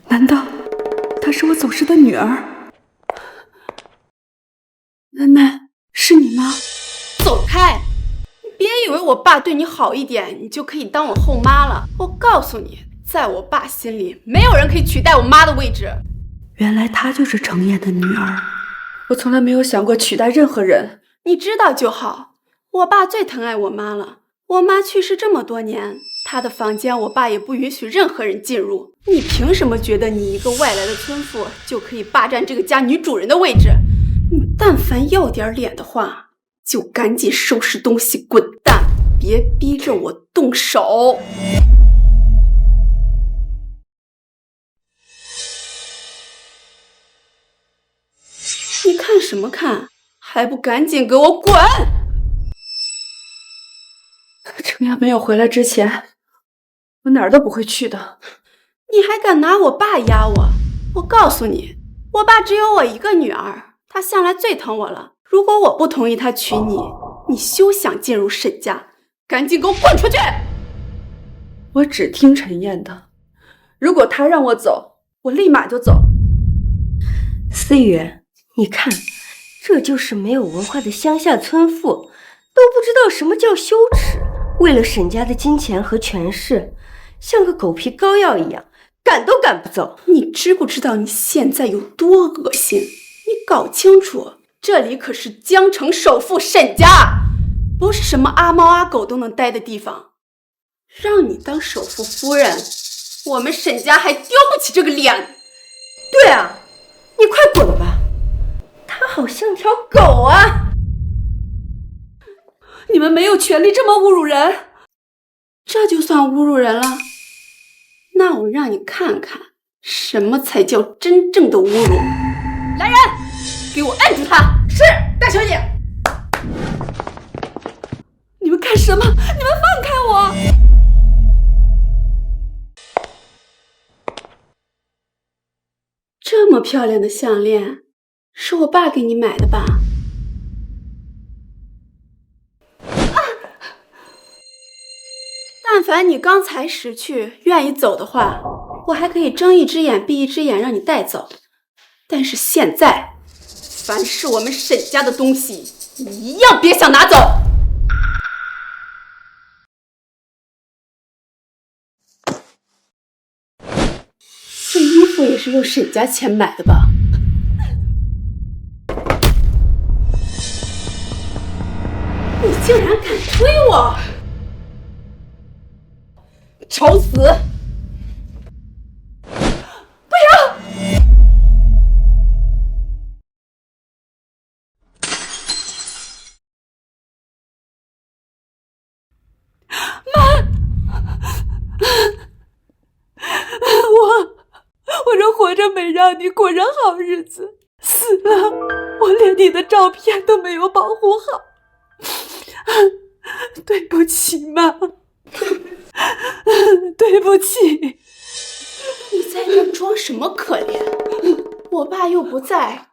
难道她是我走失的女儿？奶奶，是你吗？走开！你别以为我爸对你好一点，你就可以当我后妈了。我告诉你，在我爸心里，没有人可以取代我妈的位置。原来她就是程燕的女儿。我从来没有想过取代任何人。你知道就好。我爸最疼爱我妈了。我妈去世这么多年，她的房间我爸也不允许任何人进入。你凭什么觉得你一个外来的村妇就可以霸占这个家女主人的位置？你但凡要点脸的话，就赶紧收拾东西滚蛋，别逼着我动手。你看什么看？还不赶紧给我滚！程燕没有回来之前，我哪儿都不会去的。你还敢拿我爸压我？我告诉你，我爸只有我一个女儿，他向来最疼我了。如果我不同意他娶你，你休想进入沈家，赶紧给我滚出去！我只听陈燕的，如果他让我走，我立马就走。思雨，你看，这就是没有文化的乡下村妇，都不知道什么叫羞耻。为了沈家的金钱和权势，像个狗皮膏药一样，赶都赶不走。你知不知道你现在有多恶心？你搞清楚，这里可是江城首富沈家，不是什么阿猫阿狗都能待的地方。让你当首富夫人，我们沈家还丢不起这个脸。对啊，你快滚吧，他好像条狗啊！你们没有权利这么侮辱人。这就算侮辱人了？那我让你看看，什么才叫真正的侮辱。来人，给我摁住他！是，大小姐。你们干什么？你们放开我！漂亮的项链，是我爸给你买的吧？但凡你刚才识趣，愿意走的话，我还可以睁一只眼闭一只眼让你带走。但是现在，凡是我们沈家的东西，你一样别想拿走。这衣服也是用沈家钱买的吧？你竟然敢推我！找死！不要！我这活着没让你过上好日子，死了我连你的照片都没有保护好，对不起妈，对不起。你在这装什么可怜？我爸又不在，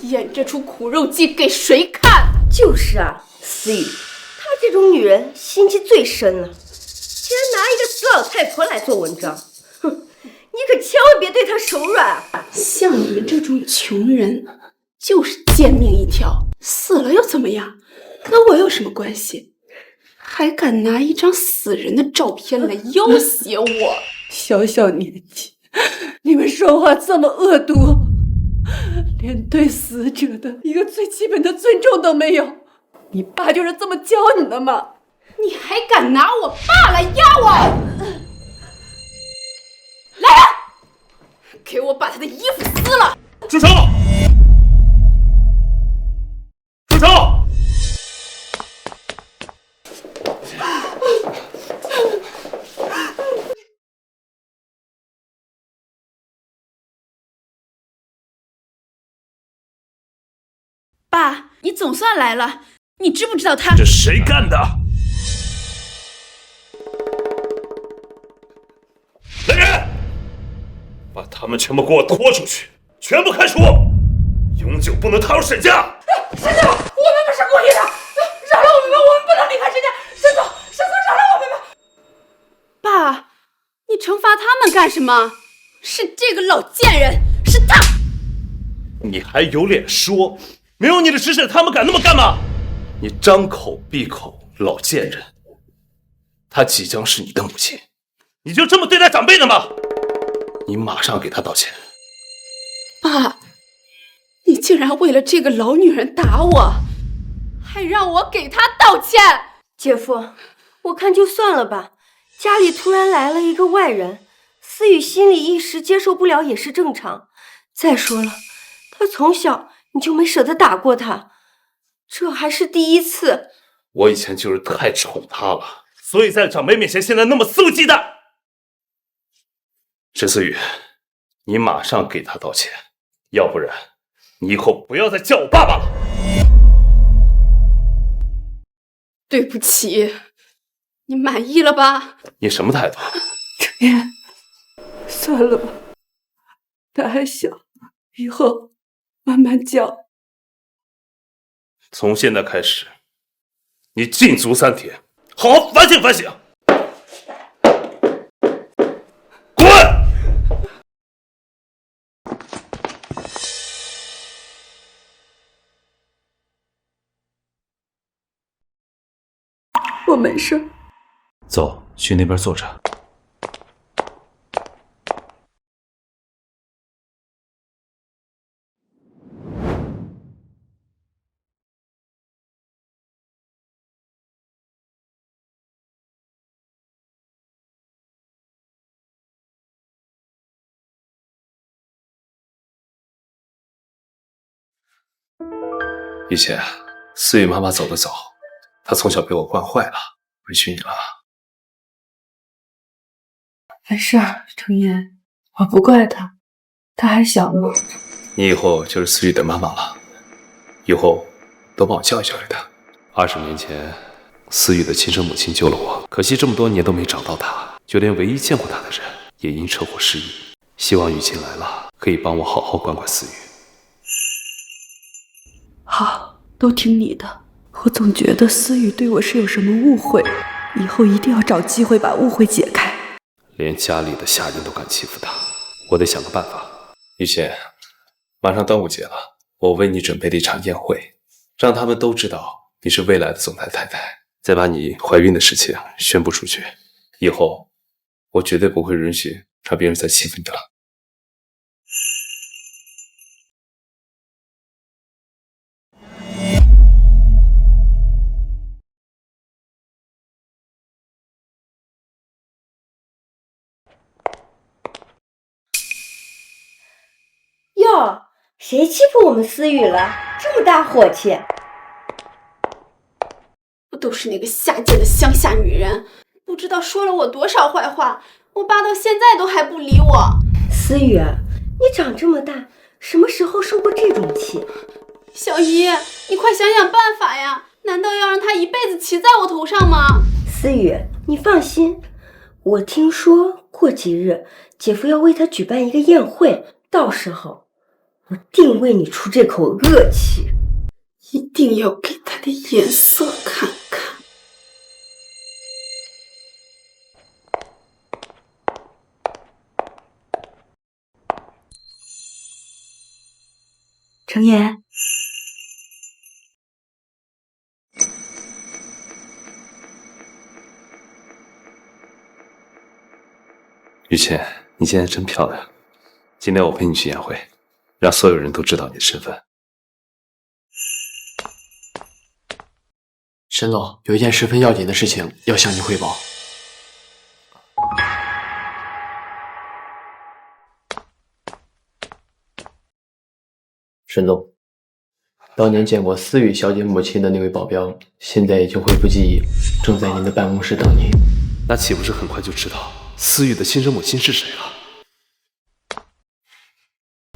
演这出苦肉计给谁看？就是啊，思雨，她这种女人心机最深了，竟然拿一个死老太婆来做文章，哼！你可千万别对她手软啊！像你们这种穷人，就是贱命一条，死了又怎么样？跟我有什么关系？还敢拿一张死人的照片来要挟我？小小年纪，你们说话这么恶毒，连对死者的一个最基本的尊重都没有。你爸就是这么教你的吗？你还敢拿我爸来压我？来人，给我把他的衣服撕了！住手！住手！爸，你总算来了，你知不知道他……这谁干的？来人，把他们全部给我拖出去，全部开除，永久不能踏入沈家。沈总，我们不是故意的，饶了我们吧，我们不能离开沈家。沈总，饶了我们吧。爸，你惩罚他们干什么？是这个老贱人，是他。你还有脸说？没有你的指使，他们敢那么干吗？你张口闭口老贱人，她即将是你的母亲，你就这么对待长辈的吗？你马上给她道歉。爸，你竟然为了这个老女人打我，还让我给她道歉。姐夫，我看就算了吧，家里突然来了一个外人，思雨心里一时接受不了也是正常。再说了，她从小你就没舍得打过她，这还是第一次。我以前就是太宠她了，所以在长辈面前现在那么肆无忌惮。沈思雨，你马上给她道歉，要不然你以后不要再叫我爸爸了。对不起，你满意了吧？你什么态度？程燕，算了吧，他还小，以后慢慢教。从现在开始，你禁足3天，好好反省反省。滚！我没事。走，去那边坐着。雨晴，思雨妈妈走得早，她从小被我惯坏了，委屈你了。没事儿，程燕，我不怪她，她还小呢。你以后就是思雨的妈妈了，以后多帮我教育教育她。20年前，思雨的亲生母亲救了我，可惜这么多年都没找到她，就连唯一见过她的人也因车祸失忆。希望雨晴来了可以帮我好好管管思雨。好，都听你的。我总觉得思雨对我是有什么误会，以后一定要找机会把误会解开。连家里的下人都敢欺负他，我得想个办法。雨晴，马上端午节了，我为你准备了一场宴会，让他们都知道你是未来的总裁太太，再把你怀孕的事情宣布出去。以后我绝对不会允许让别人再欺负你了。哟，谁欺负我们思雨了？这么大火气！不都是那个下贱的乡下女人，不知道说了我多少坏话，我爸到现在都还不理我。思雨，你长这么大，什么时候受过这种气？小姨，你快想想办法呀！难道要让他一辈子骑在我头上吗？思雨，你放心，我听说过几日姐夫要为他举办一个宴会，到时候我定为你出这口恶气，一定要给他的颜色看看。程岩，雨晴，你今天真漂亮。今天我陪你去宴会，让所有人都知道你的身份。沈总，有一件十分要紧的事情要向你汇报。沈总，当年见过思雨小姐母亲的那位保镖，现在已经恢复记忆，正在您的办公室等您。那岂不是很快就知道思雨的亲生母亲是谁了？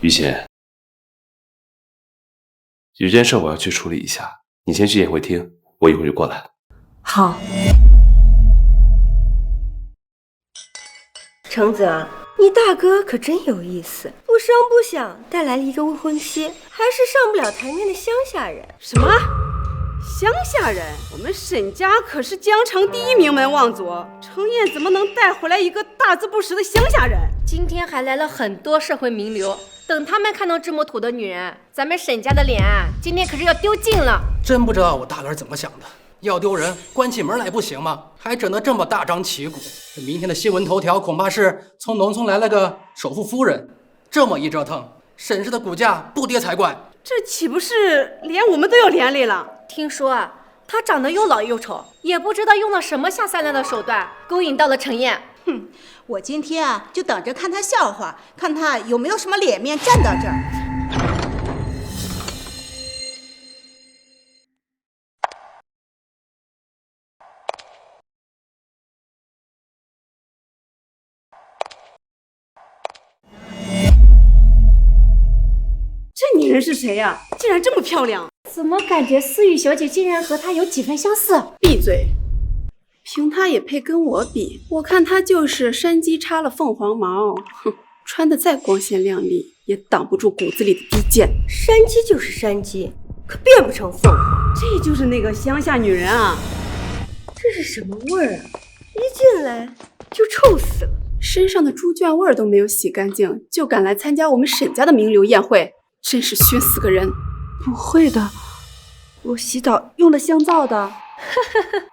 雨晴，有件事我要去处理一下，你先去宴会厅，我一会儿就过来。好。程泽，你大哥可真有意思，不声不响带来了一个未婚妻，还是上不了台面的乡下人。什么？乡下人？我们沈家可是江城第一名门望族，程燕怎么能带回来一个大字不识的乡下人？今天还来了很多社会名流，等他们看到这么土的女人，咱们沈家的脸今天可是要丢尽了。真不知道我大哥是怎么想的，要丢人关起门来不行吗？还整得这么大张旗鼓。这明天的新闻头条恐怕是从农村来了个首富夫人，这么一折腾，沈氏的股价不跌才怪。这岂不是连我们都要连累了？听说啊，他长得又老又丑，也不知道用了什么下三滥的手段勾引到了程燕。哼，我今天啊就等着看他笑话，看他有没有什么脸面站到这儿。这女人是谁呀？竟然这么漂亮！怎么感觉思雨小姐竟然和她有几分相似？闭嘴！凭她也配跟我比？我看她就是山鸡插了凤凰毛，哼，穿得再光鲜亮丽，也挡不住骨子里的低贱。山鸡就是山鸡，可变不成凤凰。这就是那个乡下女人啊！这是什么味儿啊？一进来就臭死了，身上的猪圈味儿都没有洗干净，就敢来参加我们沈家的名流宴会，真是熏死个人！不会的，我洗澡用的香皂的。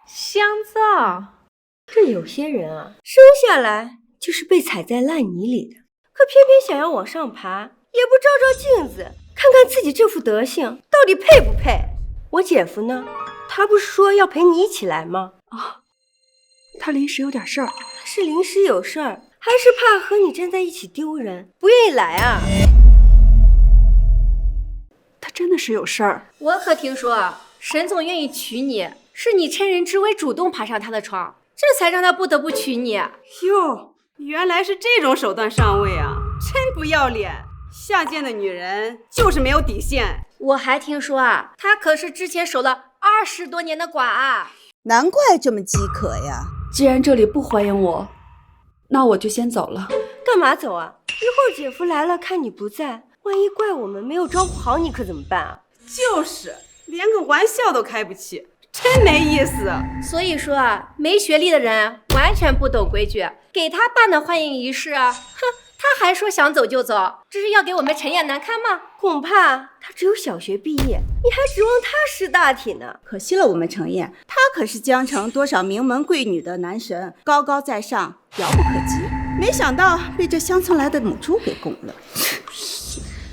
香皂，这有些人啊，生下来就是被踩在烂泥里的，可偏偏想要往上爬，也不照照镜子，看看自己这副德行到底配不配。我姐夫呢？他不是说要陪你一起来吗？啊，他临时有点事儿。他是临时有事儿，还是怕和你站在一起丢人，不愿意来啊？他真的是有事儿。我可听说沈总愿意娶你，是你趁人之危主动爬上他的床，这才让他不得不娶你。哟，原来是这种手段上位啊！真不要脸！下贱的女人就是没有底线。我还听说她可是之前守了20多年的寡。难怪这么饥渴呀！既然这里不欢迎我，那我就先走了。干嘛走啊？会儿姐夫来了，看你不在，万一怪我们没有招呼好你，可怎么办啊？就是，连个玩笑都开不起，真没意思。所以说啊，没学历的人完全不懂规矩，给他办的欢迎仪式啊，哼，他还说想走就走，这是要给我们陈燕难堪吗？恐怕他只有小学毕业，你还指望他识大体呢？可惜了我们程燕，他可是江城多少名门贵女的男神，高高在上，遥不可及。没想到被这乡村来的母猪给拱了。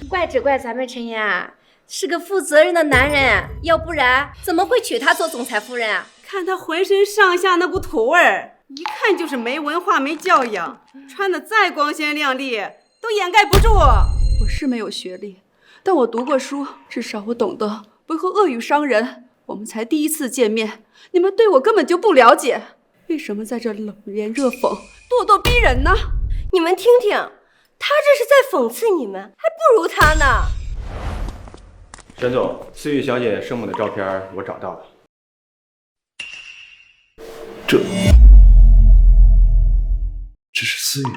怪只怪咱们陈燕啊，是个负责任的男人，要不然怎么会娶她做总裁夫人啊？看他浑身上下那股土味儿，一看就是没文化没教养，穿的再光鲜亮丽都掩盖不住。我是没有学历，但我读过书，至少我懂得不会恶语伤人。我们才第一次见面，你们对我根本就不了解，为什么在这冷言热讽、咄咄逼人呢？你们听听，他这是在讽刺你们，还不如他呢。沈总，思雨小姐生母的照片我找到了。这是思雨，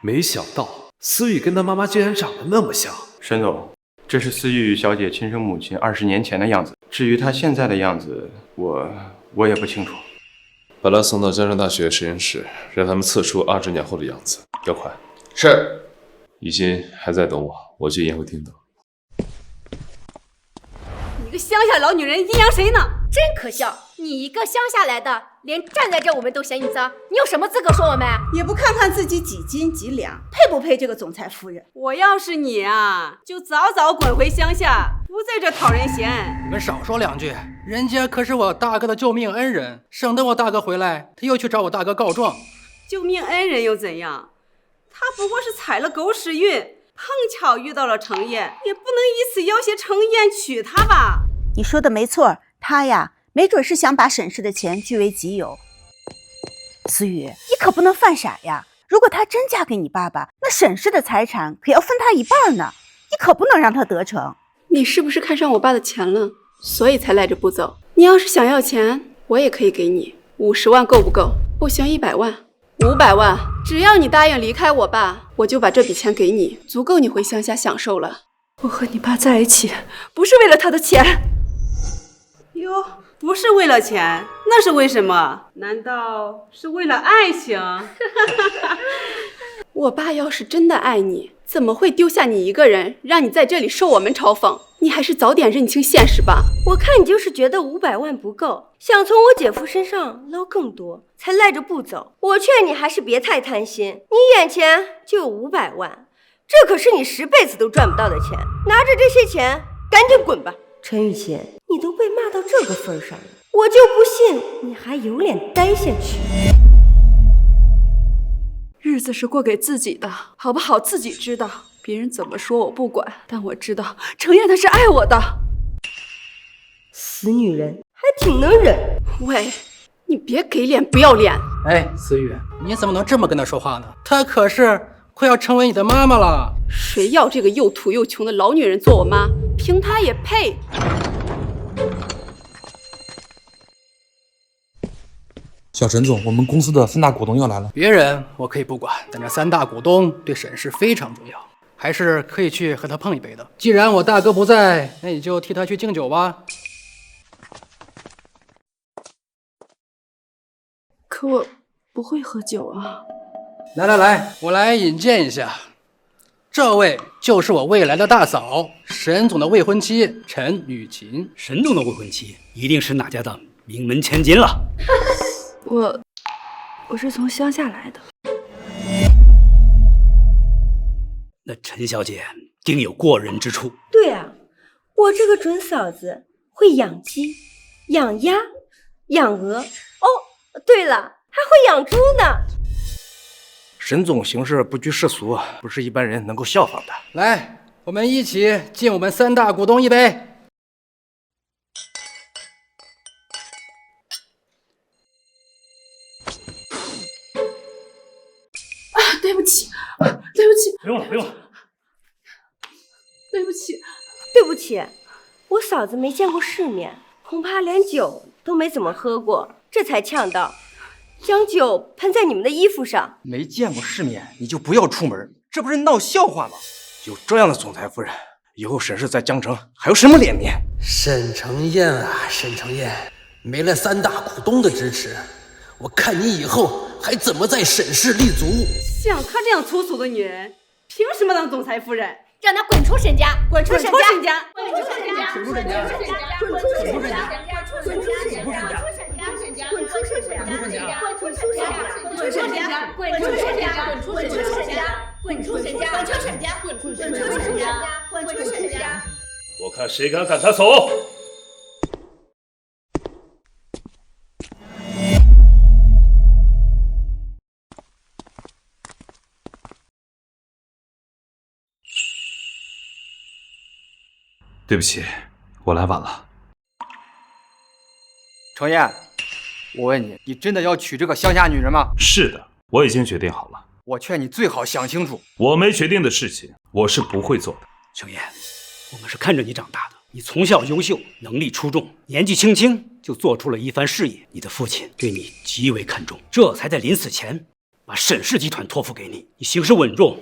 没想到思雨跟她妈妈居然长得那么像。沈总，这是思雨小姐亲生母亲20年前的样子，至于她现在的样子，我也不清楚。把她送到江城大学实验室，让他们测出20年后的样子，要快。是。以心还在等我，我去宴会厅等。你个乡下老女人，阴阳谁呢？真可笑！你一个乡下来的，连站在这我们都嫌你脏，你有什么资格说我们？也不看看自己几斤几两，配不配这个总裁夫人？我要是你啊，就早早滚回乡下，不在这讨人嫌。你们少说两句，人家可是我大哥的救命恩人，省得我大哥回来，他又去找我大哥告状。救命恩人又怎样？他不过是踩了狗屎运，碰巧遇到了程燕，也不能以此要挟程燕娶她吧？你说的没错，他呀，没准是想把沈氏的钱据为己有。思雨，你可不能犯傻呀！如果她真嫁给你爸爸，那沈氏的财产可要分他一半呢，你可不能让他得逞。你是不是看上我爸的钱了，所以才赖着不走？你要是想要钱，我也可以给你50万，够不够？不行100万。500万，只要你答应离开我爸，我就把这笔钱给你，足够你回乡下享受了。我和你爸在一起，不是为了他的钱。哟，不是为了钱，那是为什么？难道是为了爱情？我爸要是真的爱你，怎么会丢下你一个人，让你在这里受我们嘲讽？你还是早点认清现实吧。我看你就是觉得500万不够，想从我姐夫身上捞更多，才赖着不走。我劝你还是别太贪心，你眼前就有500万，这可是你10辈子都赚不到的钱。拿着这些钱，赶紧滚吧。陈雨欣，你都被骂到这个份上了，我就不信你还有脸待下去。日子是过给自己的，好不好自己知道。别人怎么说我不管，但我知道程燕她是爱我的。死女人，还挺能忍。喂，你别给脸不要脸。哎，思雨，你怎么能这么跟她说话呢？她可是快要成为你的妈妈了。谁要这个又土又穷的老女人做我妈？凭她也配？小沈总，我们公司的3大股东要来了。别人我可以不管，但这3大股东对沈氏非常重要，还是可以去和他碰一杯的。既然我大哥不在，那你就替他去敬酒吧。可我不会喝酒啊。来，我来引荐一下，这位就是我未来的大嫂，沈总的未婚妻陈雨琴。沈总的未婚妻一定是哪家的名门千金了。我是从乡下来的。那陈小姐定有过人之处。对啊，我这个准嫂子会养鸡、养鸭、养鹅，哦，对了，还会养猪呢。沈总行事不拘世俗，不是一般人能够效仿的。来，我们一起敬我们3大股东一杯。对不起，不用了，对不起，对不起，我嫂子没见过世面，恐怕连酒都没怎么喝过，这才呛到，将酒喷在你们的衣服上。没见过世面，你就不要出门，这不是闹笑话吗？有这样的总裁夫人，以后沈氏在江城还有什么脸面？沈承彦啊，沈承彦，没了3大股东的支持，我看你以后还怎么在沈氏立足？像她这样粗俗的女人，凭什么当总裁夫人？让她滚出沈家，滚出沈家，滚出沈家，滚出沈家，滚出沈家，滚出沈家，滚出沈家，滚出沈家，滚出沈家，滚出沈家，滚出沈家，滚出沈家，滚出沈家，滚出沈家，滚出沈家，滚出沈家，滚出沈家，滚出沈家，滚出沈家。我看谁敢赶他走！对不起，我来晚了。程燕，我问你，你真的要娶这个乡下女人吗？是的，我已经决定好了。我劝你最好想清楚。我没决定的事情，我是不会做的。程燕，我们是看着你长大的，你从小优秀，能力出众，年纪轻轻就做出了一番事业。你的父亲对你极为看重，这才在临死前把沈氏集团托付给你。你行事稳重，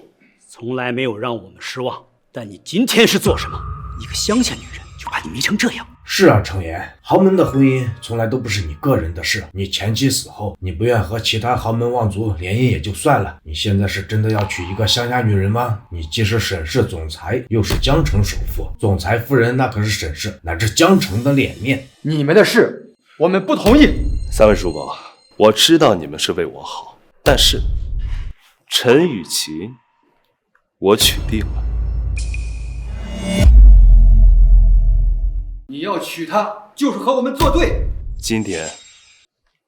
从来没有让我们失望。但你今天是做什么？一个乡下女人就把你迷成这样。是啊，程岩，豪门的婚姻从来都不是你个人的事。你前妻死后，你不愿和其他豪门望族联姻也就算了，你现在是真的要娶一个乡下女人吗？你既是沈氏总裁，又是江城首富，总裁夫人那可是沈氏乃至江城的脸面。你们的事，我们不同意。三位叔伯，我知道你们是为我好，但是陈雨琪，我娶定了。你要娶她，就是和我们作对。今天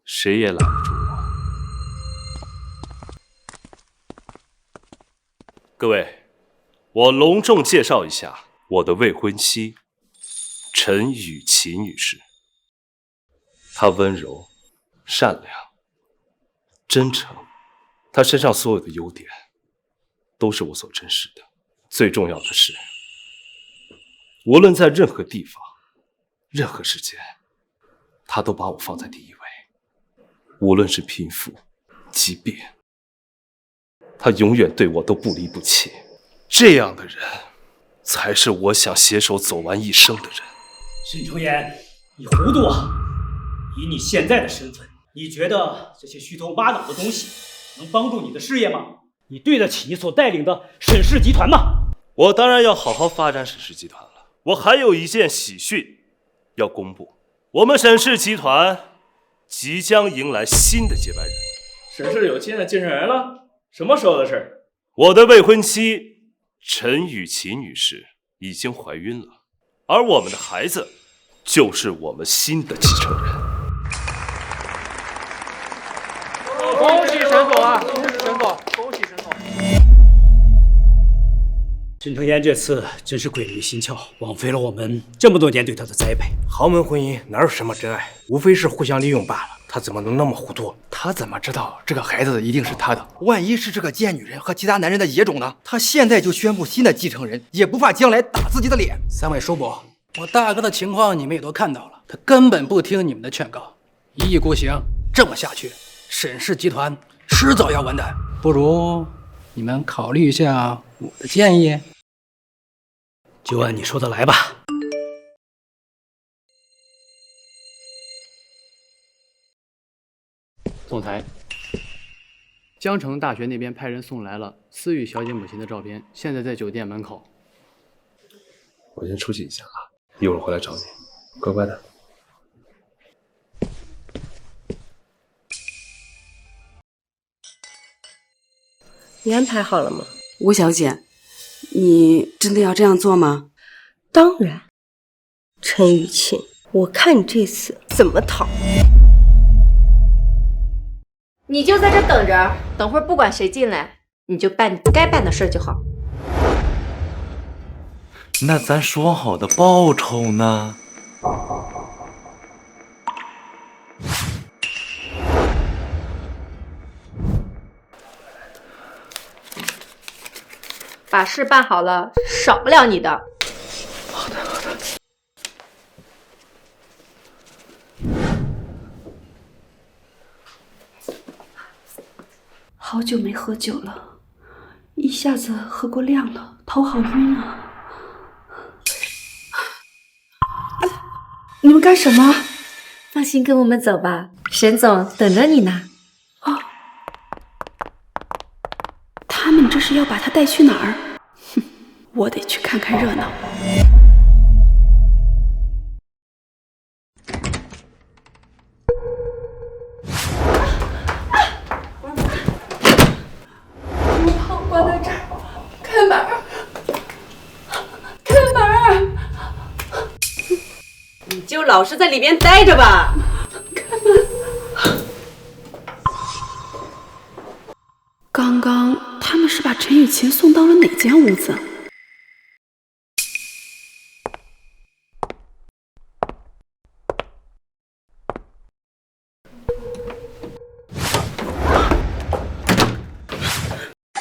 谁也拦不住我。各位，我隆重介绍一下我的未婚妻陈雨琪女士。她温柔、善良、真诚，她身上所有的优点都是我所珍视的。最重要的是，无论在任何地方、任何时间，他都把我放在第一位。无论是贫富、疾病，他永远对我都不离不弃。这样的人，才是我想携手走完一生的人。沈承彦，你糊涂啊！以你现在的身份，你觉得这些虚头巴脑的东西能帮助你的事业吗？你对得起你所带领的沈氏集团吗？我当然要好好发展沈氏集团了。我还有一件喜讯要公布，我们沈氏集团即将迎来新的接班人。沈氏有新的继承人了？什么时候的事？我的未婚妻陈雨琪女士已经怀孕了，而我们的孩子就是我们新的继承人。恭喜沈总啊！恭喜沈总！恭喜沈总！沈承彦这次真是鬼迷心窍，枉费了我们这么多年对他的栽培。豪门婚姻哪有什么真爱，无非是互相利用罢了。他怎么能那么糊涂？他怎么知道这个孩子一定是他的？万一是这个贱女人和其他男人的野种呢？他现在就宣布新的继承人，也不怕将来打自己的脸。三位叔伯，我大哥的情况你们也都看到了，他根本不听你们的劝告，一意孤行。这么下去，沈氏集团迟早要完蛋。不如你们考虑一下我的建议。就按你说的来吧。总裁，江城大学那边派人送来了思雨小姐母亲的照片，现在在酒店门口。我先出去一下啊，一会儿回来找你，乖乖的。你安排好了吗？吴小姐，你真的要这样做吗？当然。陈雨晴，我看你这次怎么逃。你就在这等着，等会儿不管谁进来，你就办你该办的事就好。那咱说好的报酬呢？把事办好了，少不了你的。好的，好的。好久没喝酒了，一下子喝过量了，头好晕啊！你们干什么？放心，跟我们走吧，沈总等着你呢。哦，他们这是要把他带去哪儿？哼，我得去看看热闹。关在这儿，开门！开门！你就老实在里边待着吧。开门！刚刚他们是把陈雨晴送到了哪间屋子？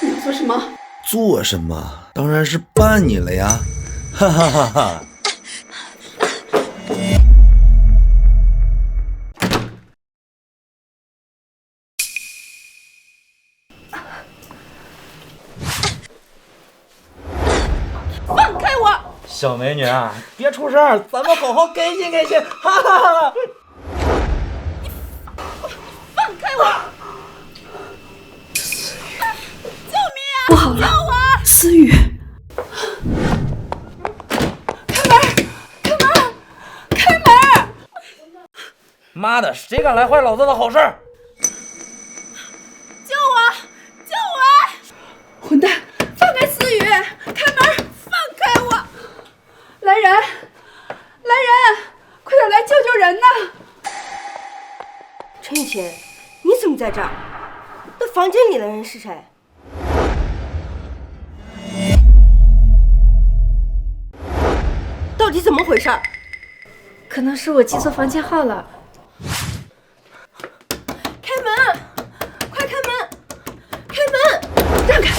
你要做什么？做什么？当然是办你了呀！哈哈哈哈！放开我！小美女啊，别出声，咱们好好开心开心！哈哈哈哈！放开我！救命啊！不好了，救我！思雨，开门！开门！开门！妈的，谁敢来坏老子的好事？救我！救我！混蛋！放开思雨！开门！放开我！来人！来人！快点来救救人呐！陈雨晴，你怎么在这儿？那房间里的人是谁？到底怎么回事？可能是我记错房间号了。开门！快开门！开门！让开！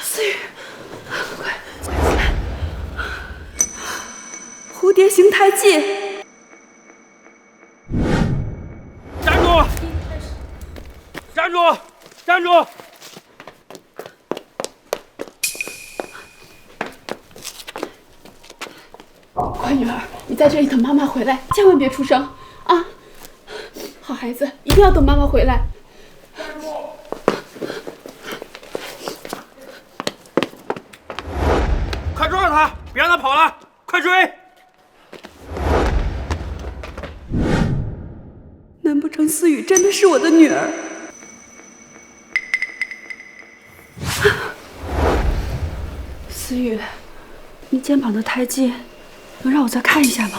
思雨，快起来！蝴蝶形胎记。站住！站住！站住！乖女儿，你在这里等妈妈回来，千万别出声啊！好孩子，一定要等妈妈回来。快抓住他，别让他跑了！快追！难不成思雨真的是我的女儿？思雨，你肩膀的胎记能让我再看一下吗？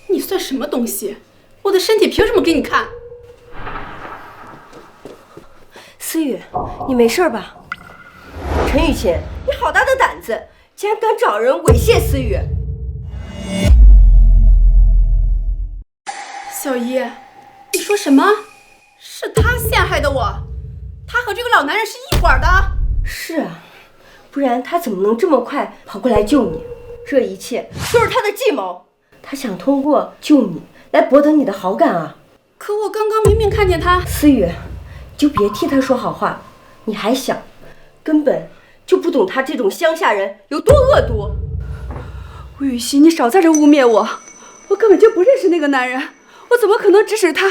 你算什么东西？我的身体凭什么给你看？思雨，你没事吧？陈雨晴，你好大的胆子，竟然敢找人猥亵思雨！小姨，你说什么？是他陷害的我，他和这个老男人是一伙的。是啊，不然他怎么能这么快跑过来救你？这一切都是他的计谋，他想通过救你来博得你的好感啊！可我刚刚明明看见他。思雨，就别替他说好话，你还小，根本就不懂他这种乡下人有多恶毒。吴雨熙，你少在这污蔑我，我根本就不认识那个男人，我怎么可能指使他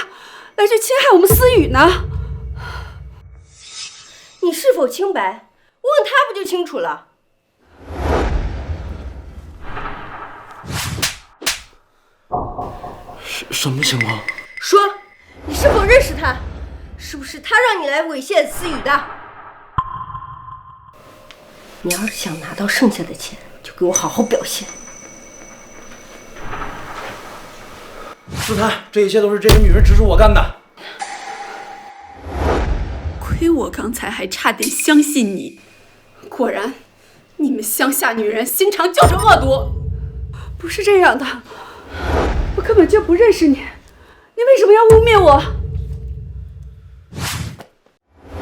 来去侵害我们思雨呢？你是否清白？问他不就清楚了？什么情况？说，你是否认识他？是不是他让你来猥亵思雨的？你要是想拿到剩下的钱，就给我好好表现。是他，这一切都是这个女人指使我干的。亏我刚才还差点相信你，果然，你们乡下女人心肠就是恶毒。不是这样的，我根本就不认识你，你为什么要污蔑我？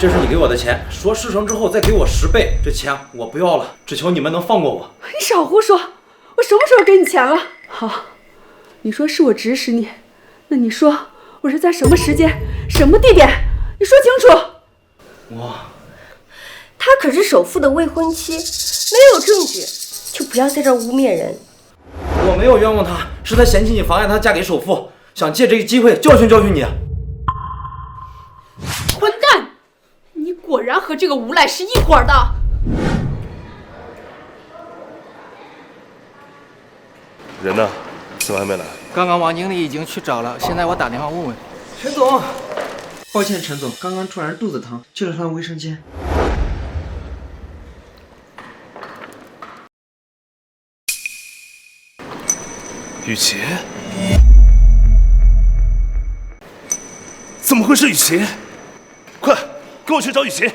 这是你给我的钱，说事成之后再给我10倍，这钱我不要了，只求你们能放过我。你少胡说，我什么时候给你钱了？好，你说是我指使你，那你说我是在什么时间、什么地点？你说清楚。她可是首富的未婚妻，没有证据就不要在这儿污蔑人。我没有冤枉她，是她嫌弃你妨碍她嫁给首富，想借这个机会教训教训你。混蛋！你果然和这个无赖是一伙的。人呢？怎么还没来？刚刚王经理已经去找了，现在我打电话问问。陈总，抱歉，陈总，刚刚突然肚子疼，去了趟卫生间。雨琦？怎么会是雨琦？快，跟我去找雨琦！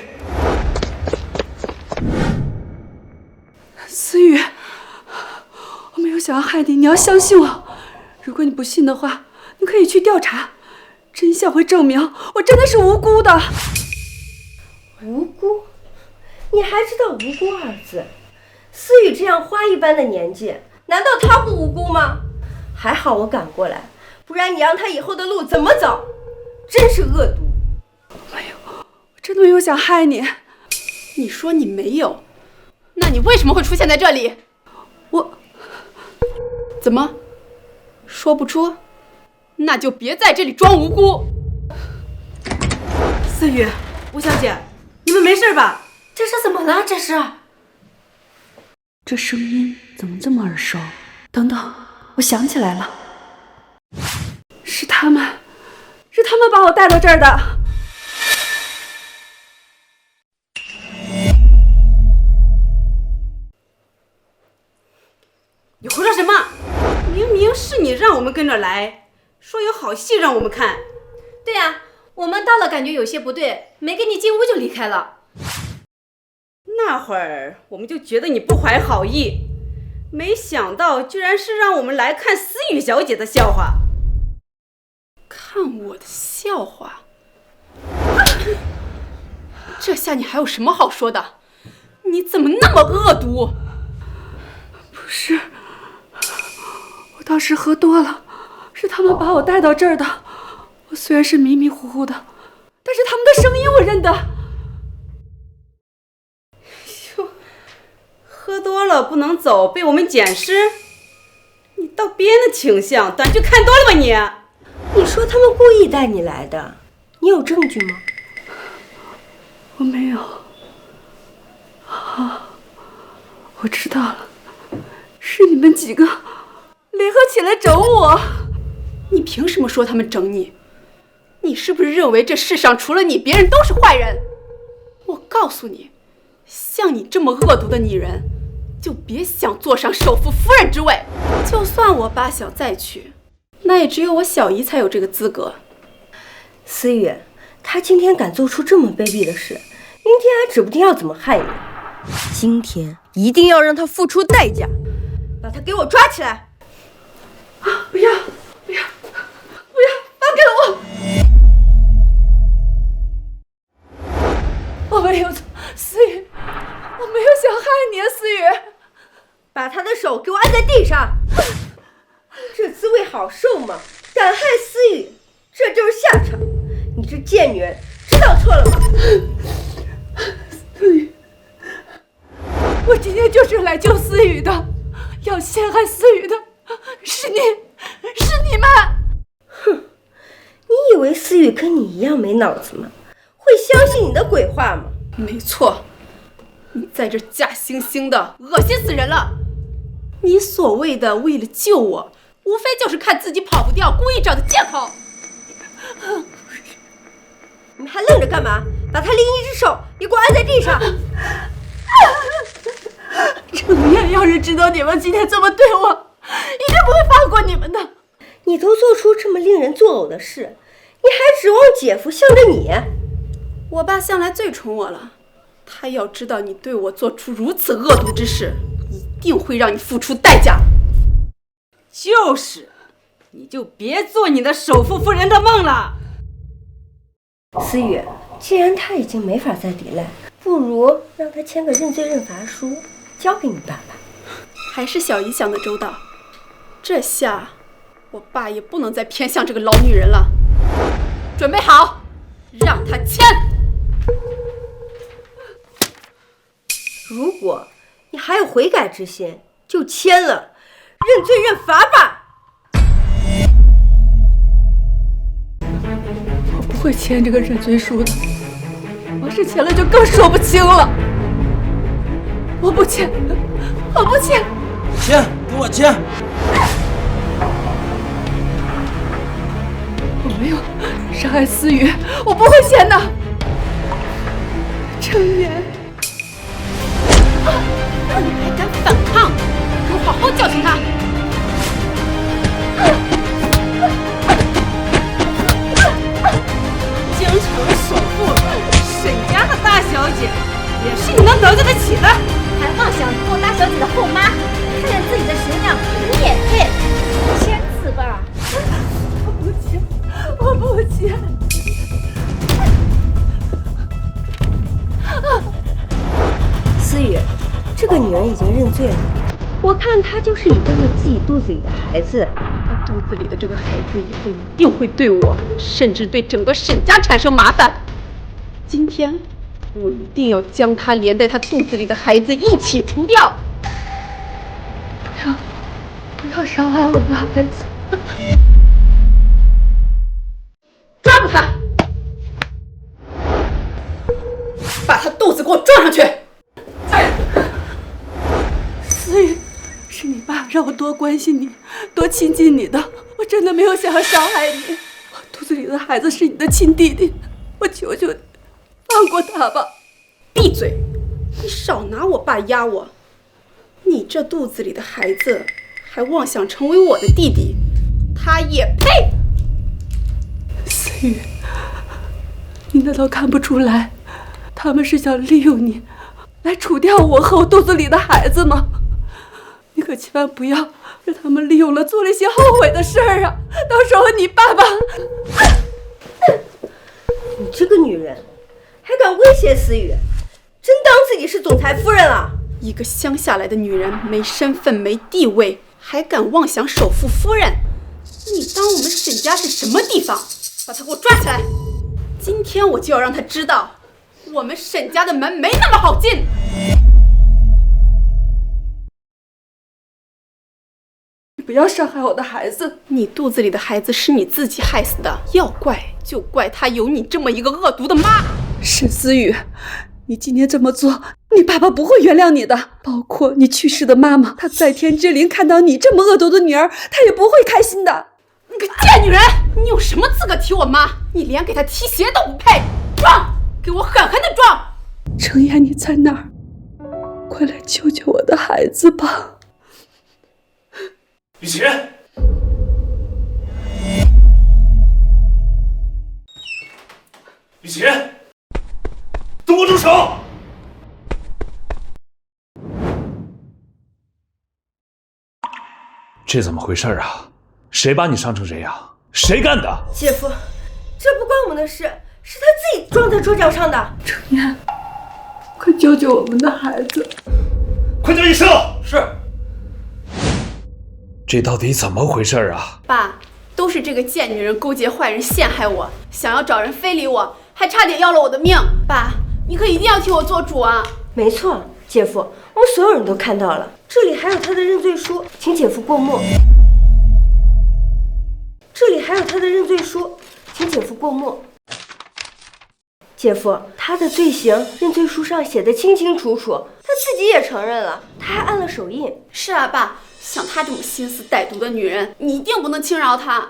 思雨，我没有想要害你，你要相信我。如果你不信的话，你可以去调查，真相会证明我真的是无辜的。无辜？你还知道无辜2字？思雨这样花一般的年纪，难道她不无辜吗？还好我赶过来，不然你让她以后的路怎么走？真是恶毒！我真的没有想害你。你说你没有，那你为什么会出现在这里？我怎么说不出？那就别在这里装无辜。思雨，吴小姐，你们没事吧？这是怎么了？这是？这声音怎么这么耳熟？等等，我想起来了，是他们把我带到这儿的。你胡说什么？明明是你让我们跟着来，说有好戏让我们看。对呀，我们到了感觉有些不对，没跟你进屋就离开了。那会儿我们就觉得你不怀好意，没想到居然是让我们来看思雨小姐的笑话。看我的笑话？这下你还有什么好说的？你怎么那么恶毒？不是，我当时喝多了，是他们把我带到这儿的。我虽然是迷迷糊糊的，但是他们的声音我认得。喝多了不能走，被我们捡尸？你倒编的倾向，短剧看多了吧你？你说他们故意带你来的，你有证据吗？我没有。啊，我知道了，是你们几个联合起来整我。你凭什么说他们整你？你是不是认为这世上除了你，别人都是坏人？我告诉你，像你这么恶毒的女人，就别想坐上首富夫人之位。就算我爸想再娶，那也只有我小姨才有这个资格。思雨，他今天敢做出这么卑鄙的事，明天还指不定要怎么害你。今天一定要让他付出代价，把他给我抓起来！啊！不要！不要！不要！放开我！我没有，思雨，我没有想害你啊，思雨。把他的手给我按在地上，这滋味好受吗？敢害思雨，这就是下场。你这贱女人，知道错了吗？思雨，我今天就是来救思雨的，要陷害思雨的是你们。哼，你以为思雨跟你一样没脑子吗？会相信你的鬼话吗？没错，你在这假惺惺的，恶心死人了。你所谓的为了救我，无非就是看自己跑不掉，故意找的借口。你还愣着干嘛？把他另一只手也给我按在地上！程燕要是知道你们今天这么对我，一定不会放过你们的。你都做出这么令人作呕的事，你还指望姐夫向着你？我爸向来最宠我了，他要知道你对我做出如此恶毒之事，一定会让你付出代价。就是，你就别做你的首富夫人的梦了。思雨，既然他已经没法再抵赖，不如让他签个认罪认罚书，交给你爸爸。还是小姨想的周到，这下我爸也不能再偏向这个老女人了。准备好，让他签。如果你还有悔改之心，就签了，认罪认罚吧。我不会签这个认罪书的，要是签了就更说不清了。我不签，我不签。签，给我签。我没有伤害思雨，我不会签的。程岩，你还敢反抗？给我好好教训他！京城首富，沈家的大小姐，也是你能得罪得起的？还妄想做大小姐的后妈，看见自己的神样，你也配？签字吧！我不签，我不签。思雨，这个女人已经认罪了，我看她就是你当了自己肚子里的孩子。她肚子里的这个孩子以后一定会对我，甚至对整个沈家产生麻烦。今天我一定要将她连带她肚子里的孩子一起除掉。不要伤害我的孩子！抓住他，把他肚子给我撞上去！思雨，是你爸让我多关心你，多亲近你的，我真的没有想要伤害你。我肚子里的孩子是你的亲弟弟，我求求你，放过他吧！闭嘴！你少拿我爸压我！你这肚子里的孩子还妄想成为我的弟弟，他也配！思雨，你难道看不出来，他们是想利用你来除掉我和我肚子里的孩子吗？你可千万不要让他们利用了，做了一些后悔的事儿啊！到时候你爸爸……你这个女人，还敢威胁思雨，真当自己是总裁夫人了？一个乡下来的女人，没身份没地位，还敢妄想首富夫人？你当我们沈家是什么地方？把她给我抓起来！今天我就要让她知道，我们沈家的门没那么好进。你不要伤害我的孩子！你肚子里的孩子是你自己害死的，要怪就怪他有你这么一个恶毒的妈。沈思雨，你今天这么做，你爸爸不会原谅你的，包括你去世的妈妈，她在天之灵看到你这么恶毒的女儿，她也不会开心的。你个贱女人，你有什么资格提我妈？你连给她提鞋都不配！撞！给我狠狠的撞！程岩，你在哪儿？快来救救我的孩子吧！雨晴，雨晴，给我住手！这怎么回事啊？谁把你伤成这样？谁干的？姐夫，这不关我们的事，是他自己撞在桌角上的。程岩，快救救我们的孩子！快叫医生！是。这到底怎么回事啊？爸，都是这个贱女人勾结坏人陷害我，想要找人非礼我，还差点要了我的命。爸，你可一定要替我做主啊！没错，姐夫，我们所有人都看到了，这里还有他的认罪书，请姐夫过目。这里还有他的认罪书，请姐夫过目。姐夫，他的罪行认罪书上写的清清楚楚，他自己也承认了，他还按了手印。是啊，爸，像她这么心思歹毒的女人，你一定不能轻饶她。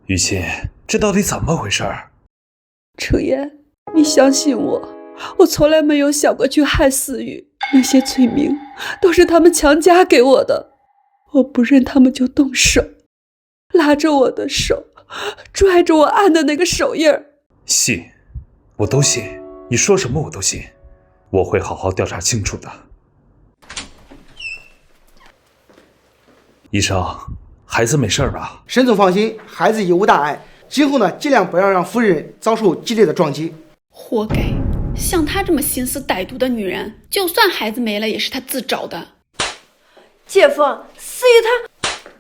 雨欣，这到底怎么回事？程岩，你相信我，我从来没有想过去害思雨，那些罪名都是他们强加给我的，我不认他们就动手，拉着我的手，拽着我按的那个手印儿。信，我都信，你说什么我都信，我会好好调查清楚的。医生，孩子没事吧？沈总放心，孩子已无大碍。今后呢，尽量不要让夫人遭受激烈的撞击。活该！像她这么心思歹毒的女人，就算孩子没了，也是她自找的。姐夫，思雨她……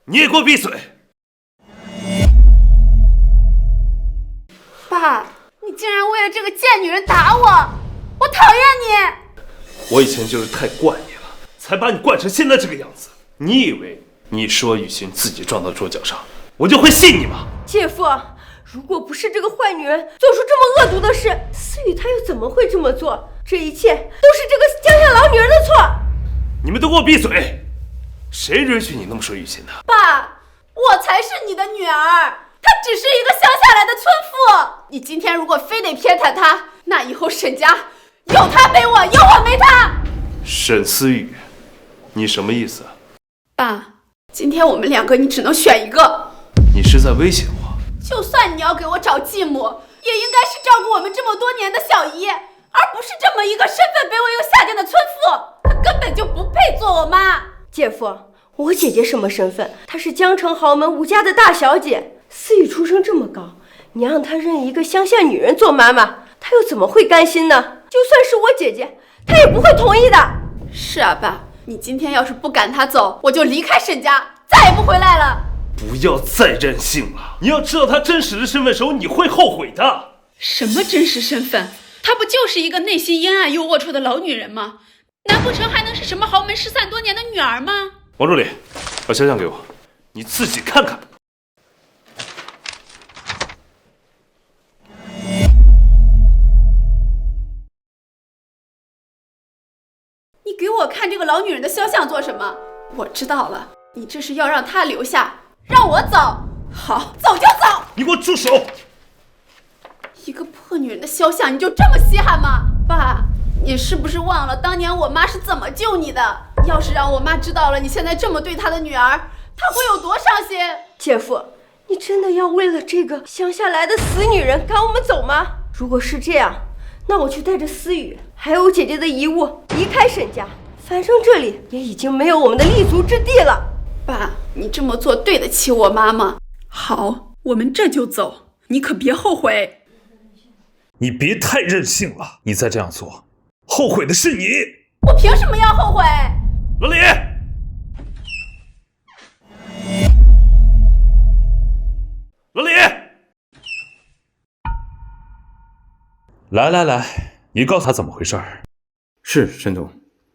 你也给我闭嘴！爸，你竟然为了这个贱女人打我，我讨厌你！我以前就是太惯你了，才把你惯成现在这个样子。你以为你说雨欣自己撞到桌角上，我就会信你吗？姐夫，如果不是这个坏女人做出这么恶毒的事，思雨她又怎么会这么做？这一切都是这个乡下老女人的错！你们都给我闭嘴！谁允许你那么说雨欣的？爸，我才是你的女儿，她只是一个乡下来的村妇。你今天如果非得偏袒她，那以后沈家有她没我，有我没她。沈思雨，你什么意思？爸，今天我们两个你只能选一个。你是在威胁我？就算你要给我找继母，也应该是照顾我们这么多年的小姨，而不是这么一个身份卑微又下贱的村妇。她根本就不配做我妈。姐夫，我姐姐什么身份？她是江城豪门吴家的大小姐。思雨出身这么高，你让她认一个乡下女人做妈妈，她又怎么会甘心呢？就算是我姐姐，她也不会同意的。是啊，爸，你今天要是不赶她走，我就离开沈家，再也不回来了。不要再任性了！你要知道她真实的身份时候，你会后悔的。什么真实身份？她不就是一个内心阴暗又龌龊的老女人吗？难不成还能是什么豪门失散多年的女儿吗？王助理，把肖像给我，你自己看看。你给我看这个老女人的肖像做什么？我知道了，你这是要让她留下，让我走。好，走就走。你给我住手！一个破女人的肖像，你就这么稀罕吗？爸，你是不是忘了当年我妈是怎么救你的？要是让我妈知道了你现在这么对她的女儿，她会有多伤心？姐夫，你真的要为了这个乡下来的死女人赶我们走吗？如果是这样，那我就带着思雨还有我姐姐的遗物离开沈家，反正这里也已经没有我们的立足之地了。爸，你这么做对得起我妈吗？好，我们这就走，你可别后悔。你别太任性了，你再这样做，后悔的是你。我凭什么要后悔？老李，老李，来，你告诉他怎么回事。是沈总，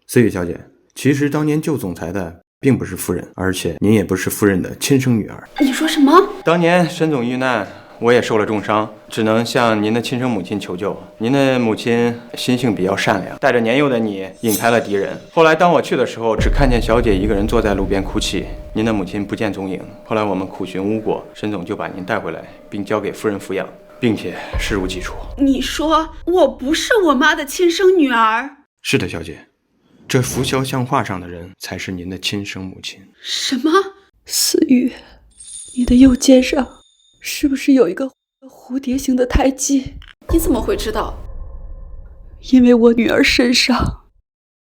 思雨小姐，其实当年救总裁的并不是夫人，而且您也不是夫人的亲生女儿。你说什么？当年沈总遇难，我也受了重伤，只能向您的亲生母亲求救。您的母亲心性比较善良，带着年幼的你引开了敌人。后来当我去的时候，只看见小姐一个人坐在路边哭泣，您的母亲不见踪影。后来我们苦寻无果，沈总就把您带回来，并交给夫人抚养，并且视如己出。你说我不是我妈的亲生女儿？是的，小姐，这浮肖像画上的人才是您的亲生母亲。什么？思雨，你的右肩上是不是有一个蝴蝶形的胎记？你怎么会知道？因为我女儿身上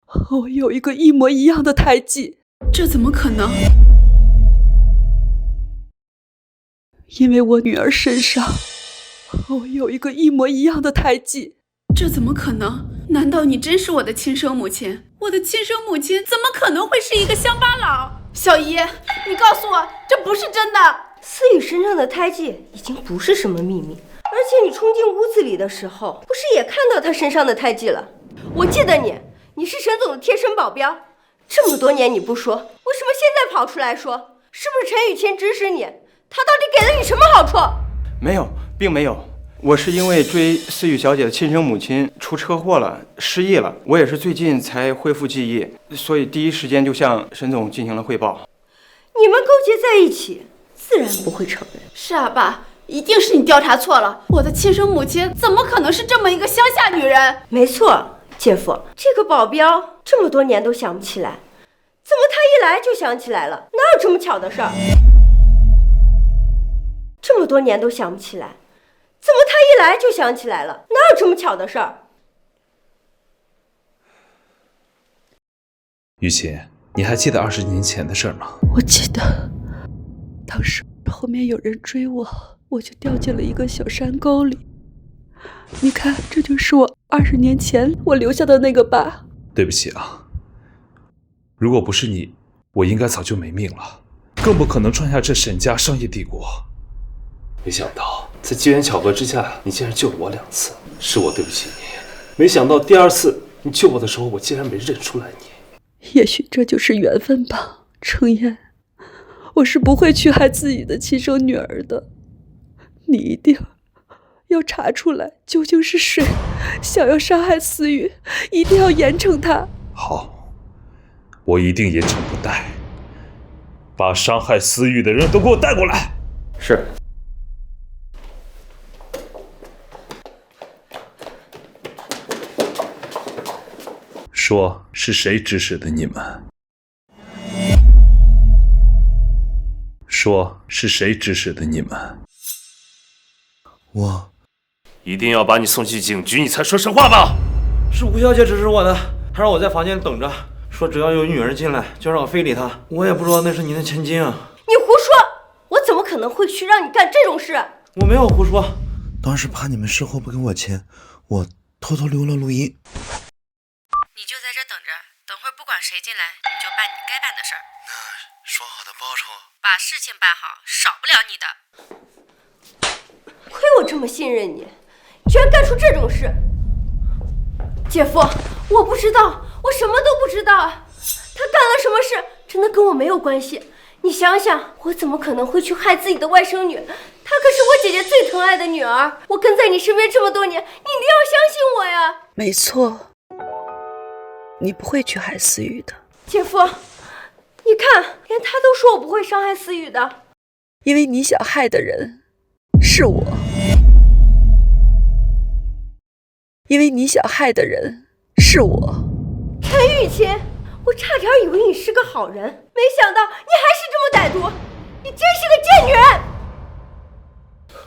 和我有一个一模一样的胎记。这怎么可能？因为我女儿身上和我有一个一模一样的胎记。这怎么可能？难道你真是我的亲生母亲？我的亲生母亲怎么可能会是一个乡巴佬？小姨，你告诉我，这不是真的。思雨身上的胎记已经不是什么秘密，而且你冲进屋子里的时候，不是也看到她身上的胎记了？我记得你是沈总的贴身保镖，这么多年你不说，为什么现在跑出来说？是不是陈雨欣指使你？他到底给了你什么好处？没有，并没有。我是因为追思雨小姐的亲生母亲出车祸了，失忆了，我也是最近才恢复记忆，所以第一时间就向沈总进行了汇报。你们勾结在一起，自然不会承认。是啊，爸，一定是你调查错了。我的亲生母亲怎么可能是这么一个乡下女人？没错，姐夫，这个保镖这么多年都想不起来，怎么他一来就想起来了？哪有这么巧的事儿？这么多年都想不起来，怎么他一来就想起来了？哪有这么巧的事儿？雨欣，你还记得20年前的事吗？我记得，当时后面有人追我，我就掉进了一个小山沟里。你看，这就是我20年前我留下的那个疤。对不起啊，如果不是你，我应该早就没命了，更不可能创下这沈家商业帝国。没想到在机缘巧合之下，你竟然救了我2次，是我对不起你。没想到第2次你救我的时候，我竟然没认出来你。也许这就是缘分吧，程燕，我是不会去害自己的亲生女儿的。你一定要查出来究竟是谁想要杀害思雨，一定要严惩他。好，我一定严惩不贷，把伤害思雨的人都给我带过来。是。说是谁指使的你们？说是谁指使的你们？我一定要把你送去警局，你才说实话吧？是吴小姐指使我的，她让我在房间等着，说只要有女人进来，就让我非礼她。我也不知道那是您的千金啊！你胡说！我怎么可能会去让你干这种事？我没有胡说。当时怕你们事后不给我钱，我偷偷留了录音。你就在这等着，等会儿不管谁进来，你就办你该办的事儿。那说好的报酬，把事情办好，少不了你的。亏我这么信任你，居然干出这种事！姐夫，我不知道，我什么都不知道啊！他干了什么事，真的跟我没有关系。你想想，我怎么可能会去害自己的外甥女？她可是我姐姐最疼爱的女儿，我跟在你身边这么多年，你一定要相信我呀！没错，你不会去害思雨的。姐夫，你看，连他都说我不会伤害思雨的。因为你想害的人是我，因为你想害的人是我。陈雨晴，我差点以为你是个好人，没想到你还是这么歹毒，你真是个贱女人！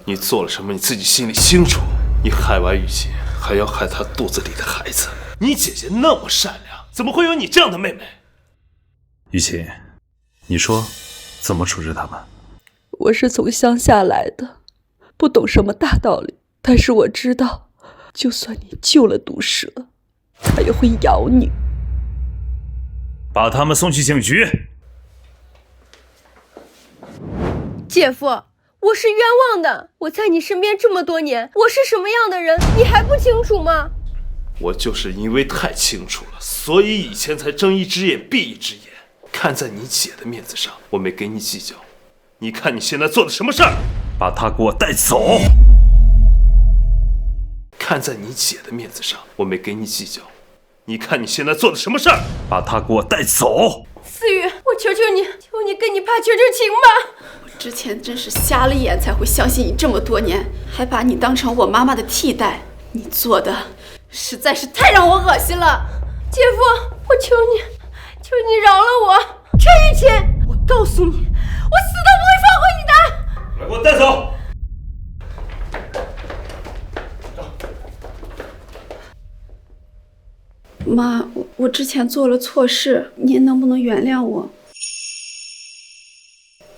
你做了什么你自己心里清楚。你害完雨晴，还要害她肚子里的孩子。你姐姐那么善良，怎么会有你这样的妹妹？雨晴，你说怎么处置他们？我是从乡下来的，不懂什么大道理，但是我知道，就算你救了毒蛇，它也会咬你。把他们送去警局。姐夫，我是冤枉的，我在你身边这么多年，我是什么样的人，你还不清楚吗？我就是因为太清楚了，所以以前才睁一只眼闭一只眼。看在你姐的面子上，我没跟你计较。你看你现在做的什么事儿？把她给我带走。看在你姐的面子上，我没跟你计较。你看你现在做的什么事儿？把她给我带走。思雨，我求求你，求你跟你爸求求情吧。我之前真是瞎了眼才会相信你这么多年，还把你当成我妈妈的替代。你做的实在是太让我恶心了。姐夫，我求你，求你饶了我。陈雨晴，我告诉你，我死都不会放过你的。来，给我带走。妈，我之前做了错事，您能不能原谅我？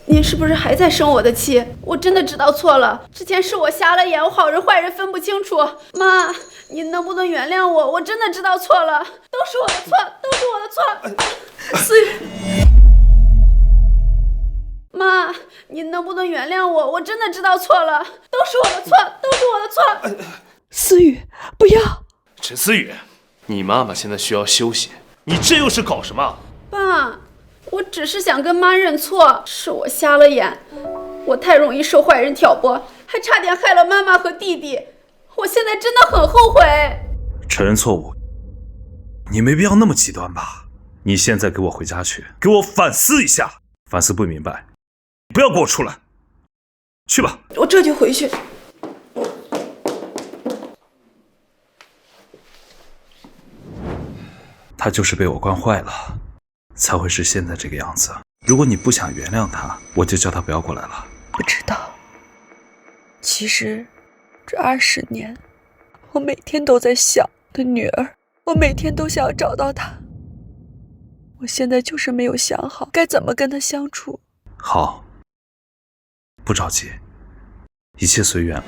您是不是还在生我的气？我真的知道错了，之前是我瞎了眼，我好人坏人分不清楚。妈，您能不能原谅我？我真的知道错了，都是我的错，都是我的错。思雨，妈，您能不能原谅我？我真的知道错了，都是我的错，都是我的错。思雨，不要！陈思雨，你妈妈现在需要休息，你这又是搞什么？爸，我只是想跟妈认错，是我瞎了眼，我太容易受坏人挑拨，还差点害了妈妈和弟弟，我现在真的很后悔。承认错误，你没必要那么极端吧？你现在给我回家去，给我反思一下，反思不明白，不要给我出来，去吧。我这就回去。他就是被我惯坏了，才会是现在这个样子。如果你不想原谅他，我就叫他不要过来了。不知道，其实这20年，我每天都在想我的女儿，我每天都想要找到她。我现在就是没有想好该怎么跟她相处。好，不着急，一切随缘。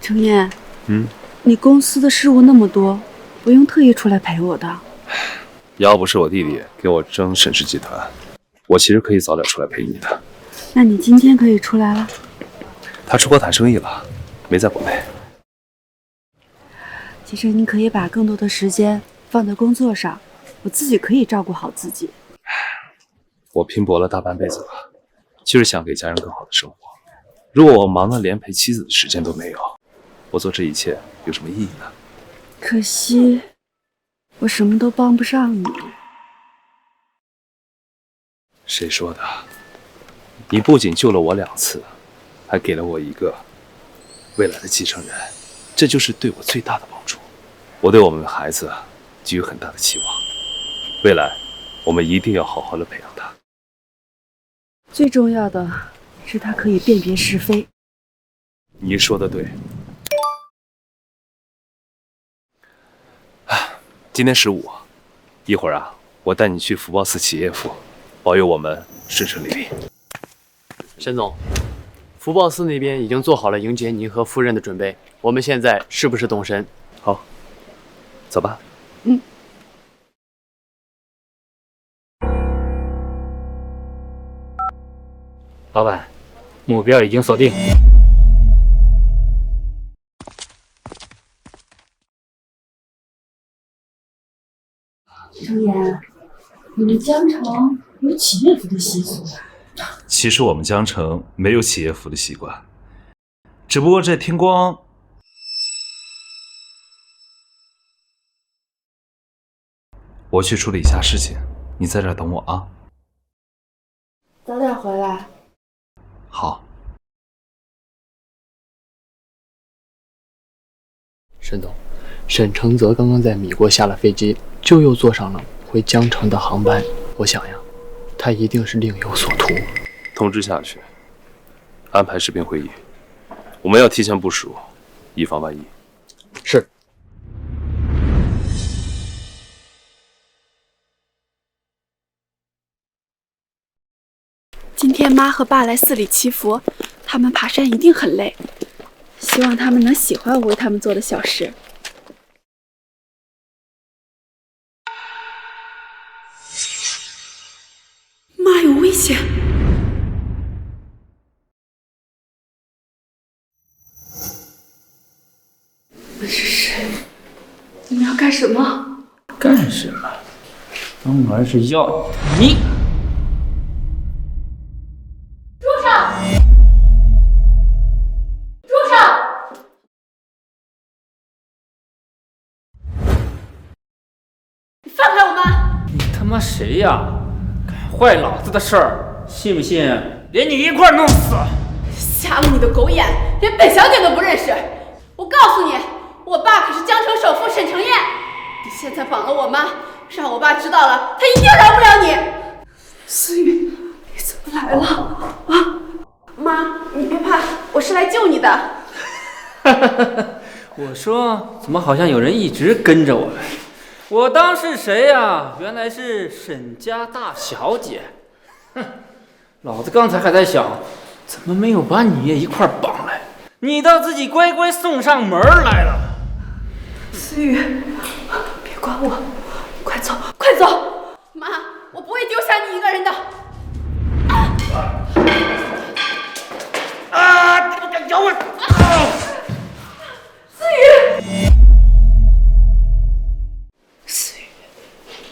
程燕，你公司的事务那么多，不用特意出来陪我的。要不是我弟弟给我争沈氏集团，我其实可以早点出来陪你的。那你今天可以出来了。他出国谈生意了，没在国内。其实你可以把更多的时间放在工作上，我自己可以照顾好自己。我拼搏了大半辈子了，就是想给家人更好的生活。如果我忙得连陪妻子的时间都没有，我做这一切有什么意义呢？可惜我什么都帮不上你。谁说的？你不仅救了我2次，还给了我一个未来的继承人，这就是对我最大的帮助。我对我们的孩子寄予很大的期望，未来我们一定要好好的培养他。最重要的是他可以辨别是非。你说的对。今天15，一会儿我带你去福报寺企业府，保佑我们顺顺利利。沈总，福报寺那边已经做好了迎接您和夫人的准备，我们现在是不是动身？好，走吧。老板，目标已经锁定。程岩，你们江城有企业服的习俗吧？其实我们江城没有企业服的习惯，只不过这天光，我去处理一下事情，你在这儿等我啊。早点回来。好。沈总，沈承泽刚刚在米国下了飞机，就又坐上了回江城的航班。我想呀，他一定是另有所图。通知下去，安排视频会议，我们要提前部署，以防万一。是。今天妈和爸来寺里祈福，他们爬山一定很累，希望他们能喜欢我为他们做的小事。妈，有危险！你们是谁？你们要干什么？干什么？当然是要你！住手！住手！你放开我妈！你他妈谁呀？敢坏老子的事儿，信不信连你一块弄死？瞎了你的狗眼，连本小姐都不认识！我告诉你，我爸可是江城首富沈承彦，你现在绑了我妈，让我爸知道了，他一定饶不了你！思雨，你怎么来了？啊，妈，你别怕，我是来救你的。我说，怎么好像有人一直跟着我？我当是谁呀？原来是沈家大小姐。哼，老子刚才还在想，怎么没有把你也一块绑来？你倒自己乖乖送上门来了。思雨，别管我，快走，快走！妈，我不会丢下你一个人的。啊！你不敢咬我！思雨，思雨，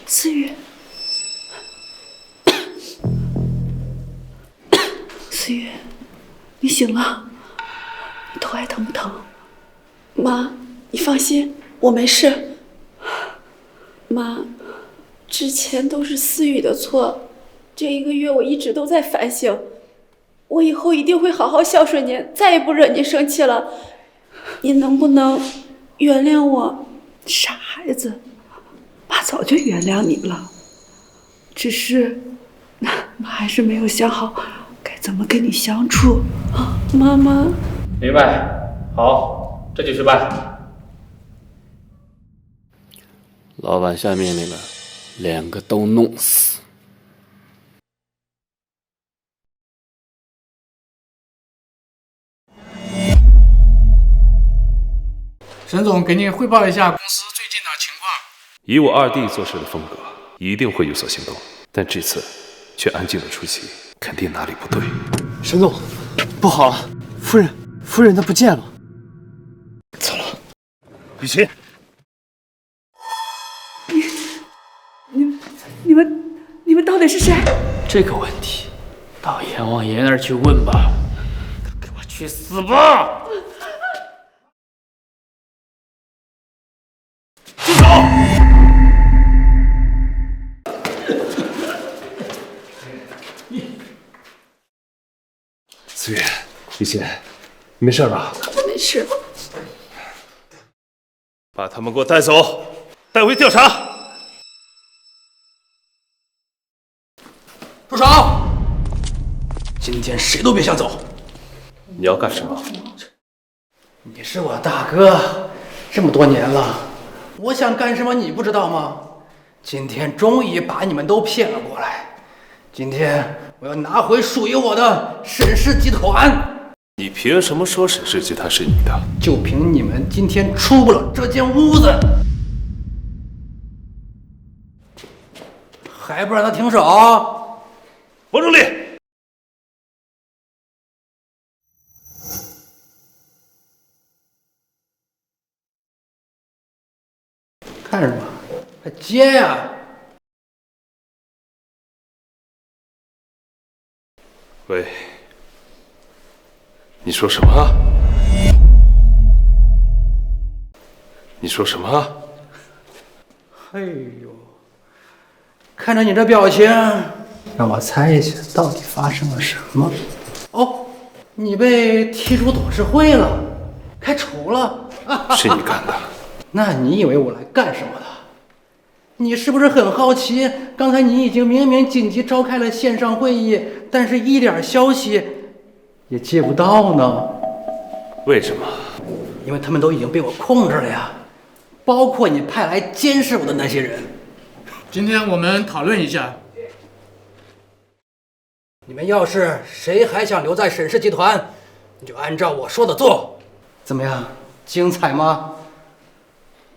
思雨，思雨，你醒了？你头还疼不疼？妈，你放心，我没事。妈，之前都是思雨的错，这1个月我一直都在反省，我以后一定会好好孝顺您，再也不惹您生气了。您能不能原谅我？傻孩子，妈早就原谅你了，只是妈还是没有想好该怎么跟你相处啊，妈妈。明白，好，这就去办。老板下命令了，2个都弄死。沈总给您汇报一下公司最近的情况。以我二弟做事的风格，一定会有所行动，但这次却安静的出席，肯定哪里不对。沈总，不好了，夫人她不见了。走了，雨晴，你们到底是谁？这个问题，到阎王爷那儿去问吧。给我去死吧！住手！思月，雨晴，你没事吧？我没事。把他们给我带走，带回调查。住手！今天谁都别想走。你要干什么？你是我大哥，这么多年了，我想干什么你不知道吗？今天终于把你们都骗了过来。今天我要拿回属于我的沈氏集团。你凭什么说沈氏集团是你的？就凭你们今天出不了这间屋子，还不让他停手？王助理，干什么？快接呀！喂，你说什么？你说什么？哎呦，看着你这表情，让我猜一下，到底发生了什么？哦，你被踢出董事会了，开除了。是你干的。那你以为我来干什么的？你是不是很好奇？刚才你已经明明紧急召开了线上会议，但是一点消息也接不到呢？为什么？因为他们都已经被我控制了呀，包括你派来监视我的那些人。今天我们讨论一下，你们要是谁还想留在沈氏集团，你就按照我说的做，怎么样？精彩吗？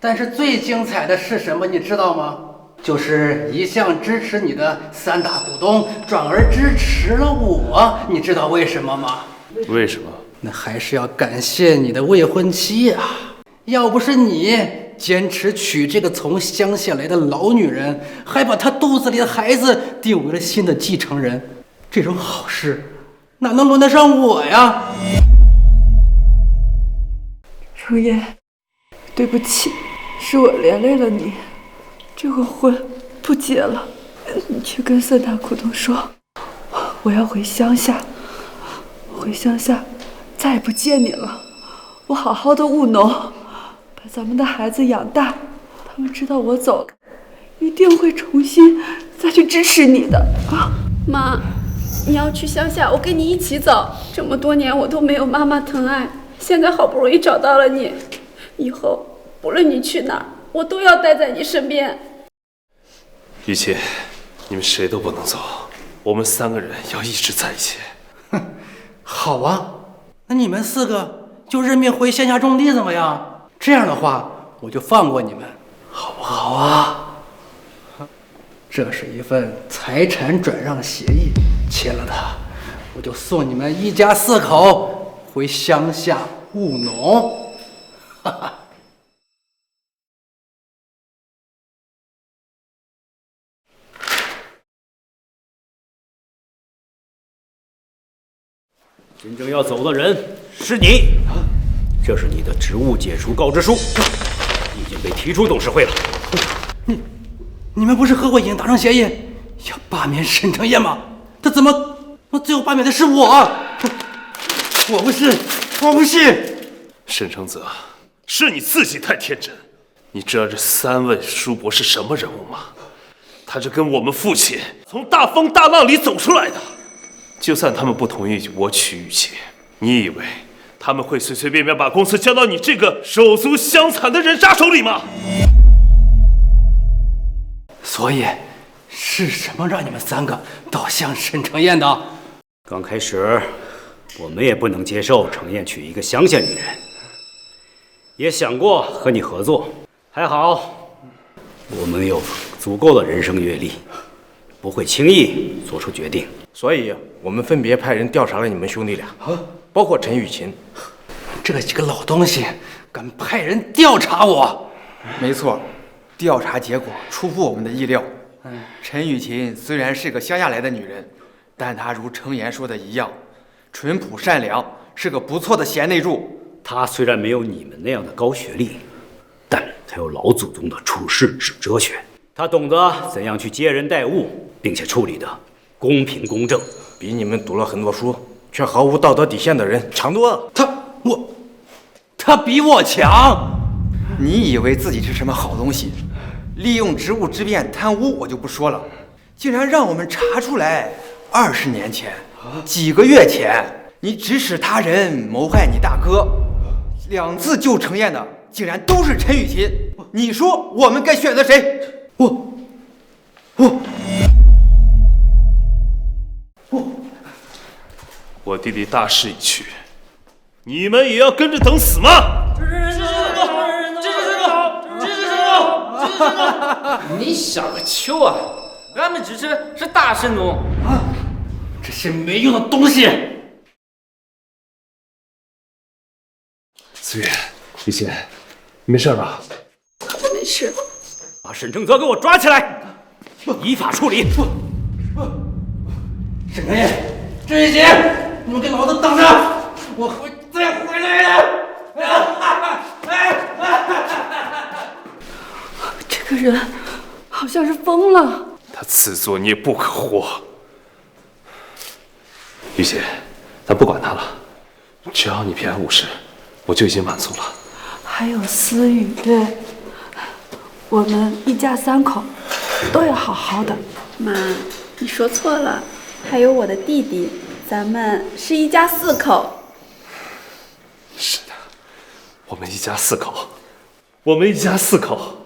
但是最精彩的是什么，你知道吗？就是一向支持你的3大股东转而支持了我，你知道为什么吗？为什么？那还是要感谢你的未婚妻啊！要不是你坚持娶这个从乡下来的老女人，还把她肚子里的孩子定为了新的继承人，这种好事哪能轮得上我呀？程烨，对不起，是我连累了你，这个婚不结了。你去跟3大股东说，我要回乡下，回乡下再也不见你了。我好好的务农，把咱们的孩子养大，他们知道我走了，一定会重新再去支持你的啊！妈，你要去乡下，我跟你一起走。这么多年我都没有妈妈疼爱，现在好不容易找到了你，以后不论你去哪儿，我都要待在你身边。雨晴，你们谁都不能走，我们3个人要一直在一起。好啊，那你们4个就认命回乡下种地怎么样？这样的话，我就放过你们，好不好啊？这是一份财产转让协议，签了它，我就送你们一家4口回乡下务农。哈哈。真正要走的人是你，这是你的职务解除告知书，你已经被提出董事会了。你们不是和我已经达成协议，要罢免沈承彦吗？他怎么最后罢免的是我？我不是。沈承泽，是你自己太天真。你知道这3位叔伯是什么人物吗？他是跟我们父亲从大风大浪里走出来的。就算他们不同意我娶雨晴，你以为他们会随随便便把公司交到你这个手足相残的人渣手里吗？所以是什么让你们3个倒向沈承彦的？刚开始我们也不能接受程燕娶一个乡下女人，也想过和你合作，还好我们有足够的人生阅历，不会轻易做出决定。所以我们分别派人调查了你们兄弟俩，包括陈雨琴。这几个老东西敢派人调查我？没错，调查结果出乎我们的意料。陈雨琴虽然是个乡下来的女人，但她如程岩说的一样，淳朴善良，是个不错的贤内助。她虽然没有你们那样的高学历，但她有老祖宗的处世之哲学。她懂得怎样去接人待物，并且处理的公平公正，比你们读了很多书却毫无道德底线的人强多了。他比我强。你以为自己是什么好东西？利用职务之便贪污我就不说了，竟然让我们查出来20年前、几个月前，你指使他人谋害你大哥，2次救程燕的竟然都是陈雨琴。你说我们该选择谁？我弟弟大势已去，你们也要跟着等死吗？你小个秋啊！俺们支持是大神农啊！这些没用的东西！思雨、雨欣，你没事吧？没事。把沈承泽给我抓起来，依法处理。沈承彦、郑玉洁，你们给老子等着！我会再回来的！这个人好像是疯了。他自作孽不可活。雨欣，咱不管他了，只要你平安无事，我就已经满足了。还有思雨，对，我们一家3口都要好好的。妈，你说错了，还有我的弟弟，咱们是一家4口。是的，我们一家4口，我们一家4口。